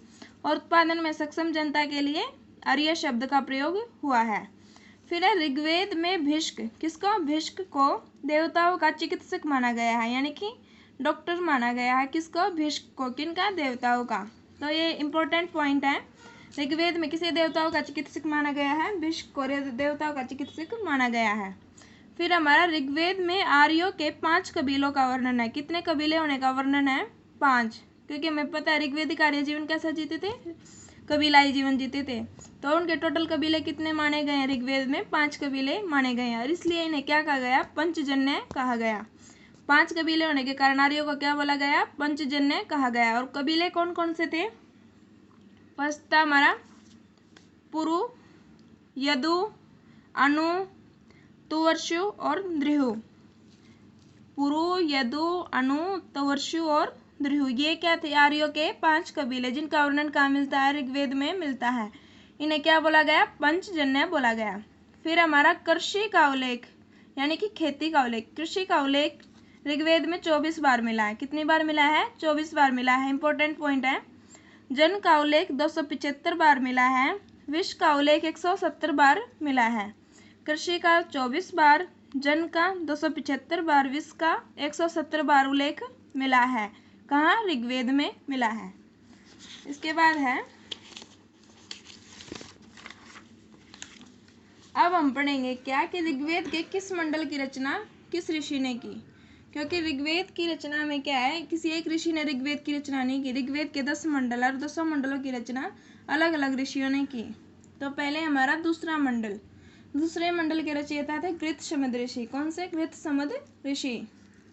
और उत्पादन में सक्षम जनता के लिए अर्य शब्द का प्रयोग हुआ है। फिर ऋग्वेद में भिष्क, किसको? भिष्क को देवताओं का चिकित्सक माना गया है, यानी कि डॉक्टर माना गया है। किसको? भिष्क को। किनका? देवताओं का। तो ये इंपॉर्टेंट पॉइंट है। ऋग्वेद में किसे देवताओं का चिकित्सक माना गया है? भिष्क को देवताओं का चिकित्सक माना गया है। फिर हमारा ऋग्वेद में आर्यों के 5 कबीलों का वर्णन है। कितने कबीले होने का वर्णन है? 5। क्योंकि हमें पता है ऋग्वेदिक आर्य जीवन कैसा जीते थे? कबीलाई जीवन जीते थे। तो उनके टोटल कबीले कितने माने गए हैं? ऋग्वेद में 5 कबीले माने गए हैं और इसलिए इन्हें क्या कहा गया? पंचजन्य कहा गया। 5 कबीले होने के कारण आर्यों को क्या बोला गया? पंचजन्य कहा गया। और कबीले कौन कौन से थे? फर्स्ट था हमारा पुरु, यदु, अनु, तुवर्षु और द्रिहु। पुरु, यदु, अनु, तुवर्षु और द्रिहु, ये क्या थे? आर्यों के 5 कबीले जिनका वर्णन कहाँ मिलता है? ऋग्वेद में मिलता है। इन्हें क्या बोला गया? पंचजन्य बोला गया। फिर हमारा कृषि का उल्लेख यानी कि खेती का उल्लेख, कृषि का उल्लेख ऋग्वेद में 24 बार मिला है। कितनी बार मिला है? 24 बार मिला है। इंपॉर्टेंट पॉइंट है। जन का उल्लेख 275 बार मिला है। विश्व का उल्लेख 170 बार मिला है। कृषि का 24 बार, जन का 275 बार, विश्व का 170 बार उल्लेख मिला है। कहाँ? ऋग्वेद में मिला है। इसके बाद है अब हम पढ़ेंगे क्या कि ऋग्वेद के किस मंडल की रचना किस ऋषि ने की। क्योंकि ऋग्वेद की रचना में क्या है? किसी एक ऋषि ने ऋग्वेद की रचना नहीं की। ऋग्वेद के 10 मंडल और 10 मंडलों की रचना अलग अलग ऋषियों ने की। तो पहले हमारा दूसरा मंडल, दूसरे मंडल के रचयिता थे गृत्समद ऋषि। कौन से? गृत्समद ऋषि।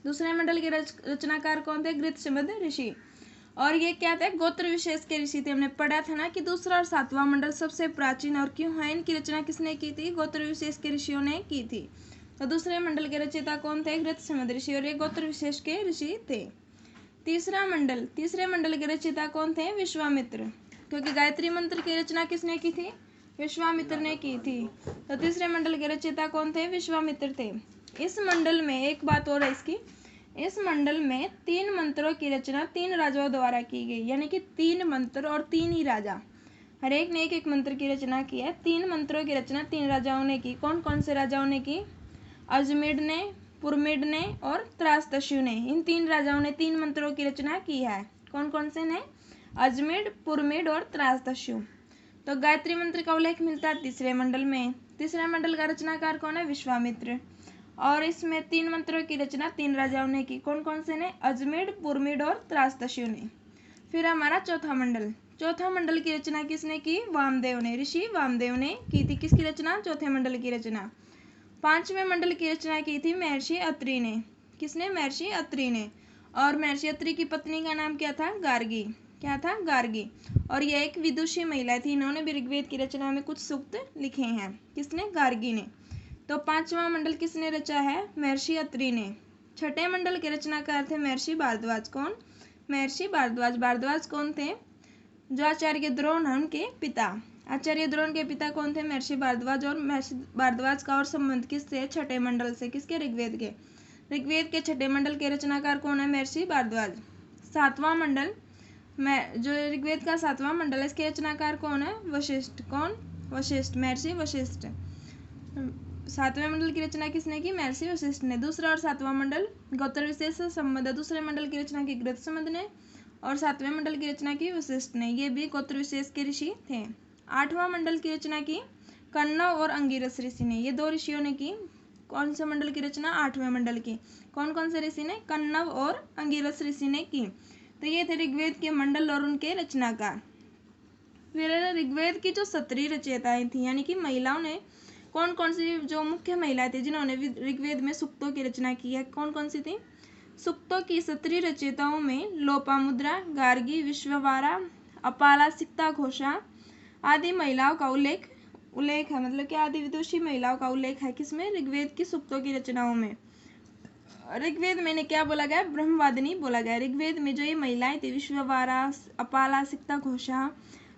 दूसरे मंडल के रचनाकार कौन थे? गृत्समद ऋषि। और ये क्या थे? गोत्र विशेष के ऋषि थे। हमने पढ़ा था ना कि दूसरा और 7वां मंडल सबसे प्राचीन और क्यों है? इनकी रचना किसने की थी? गोत्र विशेष के ऋषियों ने की थी। तो दूसरे मंडल के रचयिता कौन थे? गृत्समद ऋषि और ये गोत्र विशेष के ऋषि थे। तीसरा मंडल, तीसरे मंडल के रचयिता कौन थे? विश्वामित्र। क्योंकि गायत्री मंत्र की रचना किसने की थी? विश्वामित्र ने की थी। तो तीसरे मंडल के रचयिता कौन थे? विश्वामित्र थे। इस मंडल में एक बात और है इसकी, इस मंडल में 3 मंत्रों की रचना 3 राजाओं द्वारा की गई, यानी कि 3 मंत्र और 3 ही राजा, हर एक ने एक एक मंत्र की रचना की है। 3 मंत्रों की रचना 3 राजाओं ने की। कौन कौन से राजाओं ने की? अजमेर ने, पुरमिड ने और त्रासदस्यु ने। इन 3 राजाओं ने 3 मंत्रों की रचना की है। कौन कौन से ने? अजमेर, पुरमिड और त्रासदस्यु। तो गायत्री मंत्र का उल्लेख मिलता है तीसरे मंडल में। तीसरे मंडल का रचनाकार कौन है? विश्वामित्र। और इसमें 3 मंत्रों की रचना 3 राजाओं ने की। कौन कौन से ने? अजमेर, पुरमिड और त्रासदस्यु ने। फिर हमारा चौथा मंडल, चौथा मंडल की रचना किसने की? वामदेव ने, ऋषि वामदेव ने की थी। किसकी रचना? चौथे मंडल की रचना। 5वें मंडल की रचना की थी महर्षि अत्रि ने। किसने? महर्षि अत्रि ने। और महर्षि अत्रि की पत्नी का नाम क्या था? गार्गी। क्या था? गार्गी। और यह एक विदुषी महिला थी। इन्होंने भी ऋग्वेद की रचना में कुछ सूक्त लिखे हैं। किसने? गार्गी ने। तो 5वां मंडल किसने रचा है? महर्षि अत्रि ने। 6ठे मंडल के रचनाकार थे महर्षि भारद्वाज। कौन? महर्षि भारद्वाज। भारद्वाज कौन थे? जो आचार्य द्रोण हैं उनके पिता। आचार्य द्रोण के पिता कौन थे? महर्षि भारद्वाज। और महर्षि भारद्वाज का और संबंध किससे? छठे मंडल से। किसके? ऋग्वेद के। ऋग्वेद के छठे मंडल के रचनाकार कौन है? महर्षि भारद्वाज। सातवां मंडल में जो ऋग्वेद का सातवां मंडल है, इसके रचनाकार कौन है? वशिष्ठ। कौन? वशिष्ठ, महर्षि वशिष्ठ। सातवें मंडल की रचना किसने की? महर्षि वशिष्ठ ने। दूसरा और सातवां मंडल गोत्र विशेष से संबंध है। दूसरे मंडल की रचना की गृहस्थ संबंध ने और सातवें मंडल की रचना की वशिष्ठ ने। ये भी गोत्र विशेष के ऋषि थे। आठवां मंडल की रचना की कण्व और अंगिरस ऋषि ने। ये दो ऋषियों ने की। कौन से मंडल की रचना? आठवें मंडल की। कौन कौन से ऋषि ने? कण्व और अंगिरस ऋषि ने की। तो ये थे ऋग्वेद के मंडल और उनके रचनाकार। फिर ऋग्वेद की जो 17 रचयिताएं थी, यानी कि महिलाओं ने कौन कौन सी जो मुख्य महिलाएं थी जिन्होंने ऋग्वेद में सूक्तों की रचना की है, कौन कौन सी थी? सूक्तों की 17 रचयिताओं में लोपामुद्रा, गार्गी, विश्ववारा, अपाला, सिक्ता घोषा आदि महिलाओं का उल्लेख है। मतलब कि आदि विदुषी महिलाओं का उल्लेख है किसमें? ऋग्वेद की सूक्तों की रचनाओं में। ऋग्वेद में इन्हें क्या बोला गया? ब्रह्मवादिनी बोला गया। ऋग्वेद में जो ये महिलाएं थी, विश्ववारा, अपाला, सिक्ता घोषा,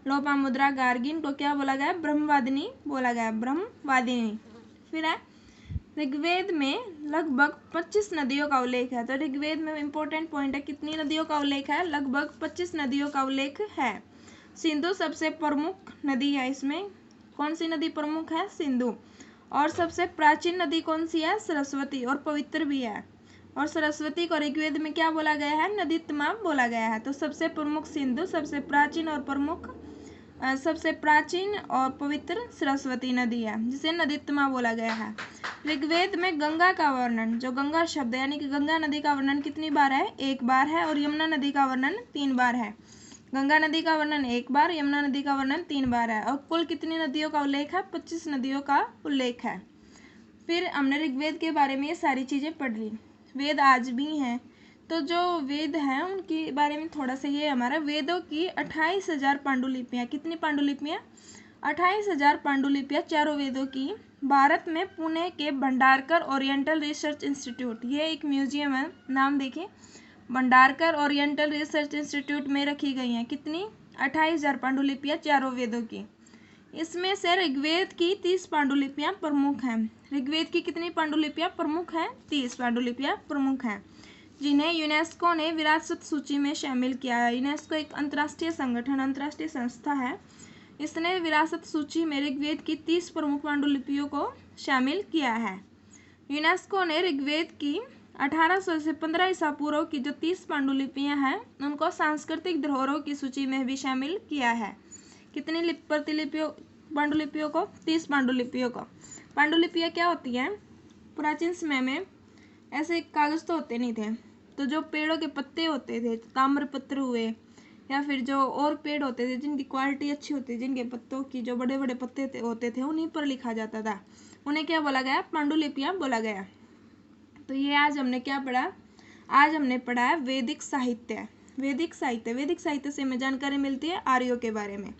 लोपामुद्रा, गार्गी, इनको क्या बोला गया? ब्रह्मवादिनी बोला गया। ब्रह्मवादिनी। फिर है ऋग्वेद में लगभग 25 नदियों का उल्लेख है। तो ऋग्वेद में इंपॉर्टेंट पॉइंट है, कितनी नदियों का उल्लेख है? लगभग 25 नदियों का उल्लेख है। सिंधु सबसे प्रमुख नदी है। इसमें कौन सी नदी प्रमुख है? सिंधु। और सबसे प्राचीन नदी कौन सी है? सरस्वती। और पवित्र भी है। और सरस्वती को ऋग्वेद में क्या बोला गया है? नदीत्मा बोला गया है। तो सबसे प्रमुख सिंधु, सबसे प्राचीन और पवित्र सरस्वती नदी है, जिसे नदीत्मा बोला गया है। ऋग्वेद में गंगा का वर्णन, जो गंगा शब्द यानी कि गंगा नदी का वर्णन कितनी बार है? 1 बार है। और यमुना नदी का वर्णन 3 बार है। गंगा नदी का वर्णन 1 बार, यमुना नदी का वर्णन 3 बार है। और कुल कितनी नदियों का उल्लेख है? 25 नदियों का उल्लेख है। फिर हमने ऋग्वेद के बारे में ये सारी चीज़ें पढ़ ली। वेद आज भी हैं, तो जो वेद हैं उनके बारे में थोड़ा सा ये हमारा वेदों की 28,000 पांडुलिपियाँ। कितनी पांडुलिपियाँ? 28,000 पांडुलिपियाँ चारों वेदों की भारत में पुणे के भंडारकर ओरिएंटल रिसर्च इंस्टीट्यूट, ये एक म्यूजियम है, नाम देखिए, भंडारकर ओरिएंटल रिसर्च इंस्टीट्यूट में रखी गई हैं। कितनी? 28,000 पांडुलिपियाँ चारों वेदों की। इसमें से ऋग्वेद की 30 पांडुलिपियाँ प्रमुख हैं। ऋग्वेद की कितनी पांडुलिपियाँ प्रमुख हैं? 30 पांडुलिपियाँ प्रमुख हैं, जिन्हें यूनेस्को ने विरासत सूची में शामिल किया है। यूनेस्को एक अंतर्राष्ट्रीय संगठन, अंतर्राष्ट्रीय संस्था है। इसने विरासत सूची में ऋग्वेद की 30 प्रमुख पांडुलिपियों को शामिल किया है। यूनेस्को ने ऋग्वेद की 1800 से 15 ईसा पूर्व की जो 30 पांडुलिपियाँ हैं उनको सांस्कृतिक धरोहरों की सूची में भी शामिल किया है। कितनी पांडुलिपियों को? 30 पांडुलिपियों को। पांडुलिपियाँ क्या होती हैं? प्राचीन समय में ऐसे कागज तो होते नहीं थे, तो जो पेड़ों के पत्ते होते थे, ताम्रपत्र हुए, या फिर जो और पेड़ होते थे जिनकी क्वालिटी अच्छी होती थी, जिनके पत्तों की जो बड़े बड़े पत्ते होते थे, उन्हीं पर लिखा जाता था, उन्हें क्या बोला गया? पांडुलिपियाँ बोला गया। तो ये आज हमने क्या पढ़ा? आज हमने पढ़ा है वैदिक साहित्य। वैदिक साहित्य से हमें जानकारी मिलती है आर्यों के बारे में।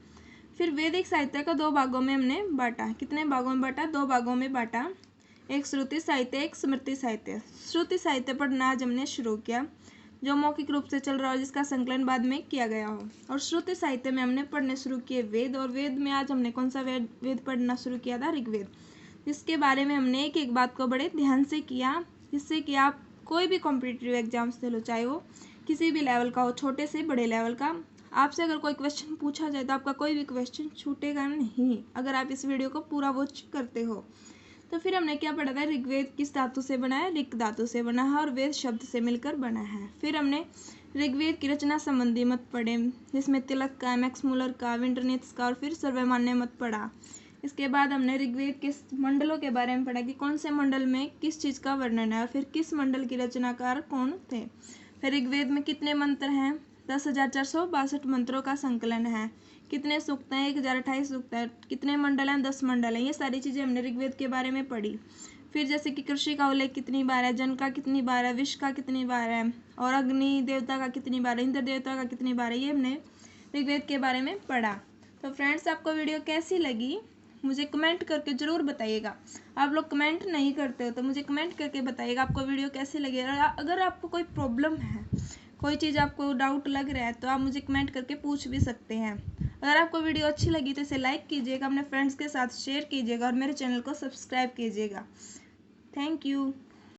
फिर वैदिक साहित्य को 2 भागों में हमने बांटा। कितने भागों में बांटा? 2 भागों में बांटा। एक श्रुति साहित्य, एक स्मृति साहित्य। श्रुति साहित्य पढ़ना आज हमने शुरू किया, जो मौखिक रूप से चल रहा हो, जिसका संकलन बाद में किया गया हो। और श्रुति साहित्य में हमने पढ़ने शुरू किए वेद, और वेद में आज हमने कौन सा वेद पढ़ना शुरू किया था? ऋग्वेद, जिसके बारे में हमने एक एक बात को बड़े ध्यान से किया, जिससे कि आप कोई भी कॉम्पिटिटिव एग्जाम्स दे लो, चाहे वो किसी भी लेवल का हो, छोटे से बड़े लेवल का, आपसे अगर कोई क्वेश्चन पूछा जाए तो आपका कोई भी क्वेश्चन छूटेगा नहीं, अगर आप इस वीडियो को पूरा वॉच करते हो। तो फिर हमने क्या पढ़ा था? ऋग्वेद किस धातु से बना है? ऋक धातु से बना है, और वेद शब्द से मिलकर बना है। फिर हमने ऋग्वेद की रचना संबंधी मत पढ़े, जिसमें तिलक का, मैक्स मुलर का, विंटरनित्ज का और फिर सर्वमान्य मत पढ़ा। इसके बाद हमने ऋग्वेद के मंडलों के बारे में पढ़ा कि कौन से मंडल में किस चीज़ का वर्णन है, और फिर किस मंडल की रचनाकार कौन थे। फिर ऋग्वेद में कितने मंत्र हैं? 10,462 मंत्रों का संकलन है। कितने सूक्त हैं? 1028 सूक्त है। कितने मंडल हैं? 10 मंडल हैं। ये सारी चीज़ें हमने ऋग्वेद के बारे में पढ़ी। फिर जैसे कि कृषि का उल्लेख कितनी बार है, जन का कितनी बार है, विष का कितनी बार है, और अग्नि देवता का कितनी बार है, इंद्र देवता का कितनी बार है, ये हमने ऋग्वेद के बारे में पढ़ा। तो फ्रेंड्स, आपको वीडियो कैसी लगी मुझे कमेंट करके ज़रूर बताइएगा। आप लोग कमेंट नहीं करते हो तो मुझे कमेंट करके बताइएगा आपको वीडियो कैसी लगी। अगर आपको कोई प्रॉब्लम है, कोई चीज़ आपको डाउट लग रहा है, तो आप मुझे कमेंट करके पूछ भी सकते हैं। अगर आपको वीडियो अच्छी लगी तो इसे लाइक कीजिएगा, अपने फ्रेंड्स के साथ शेयर कीजिएगा और मेरे चैनल को सब्सक्राइब कीजिएगा। Thank you.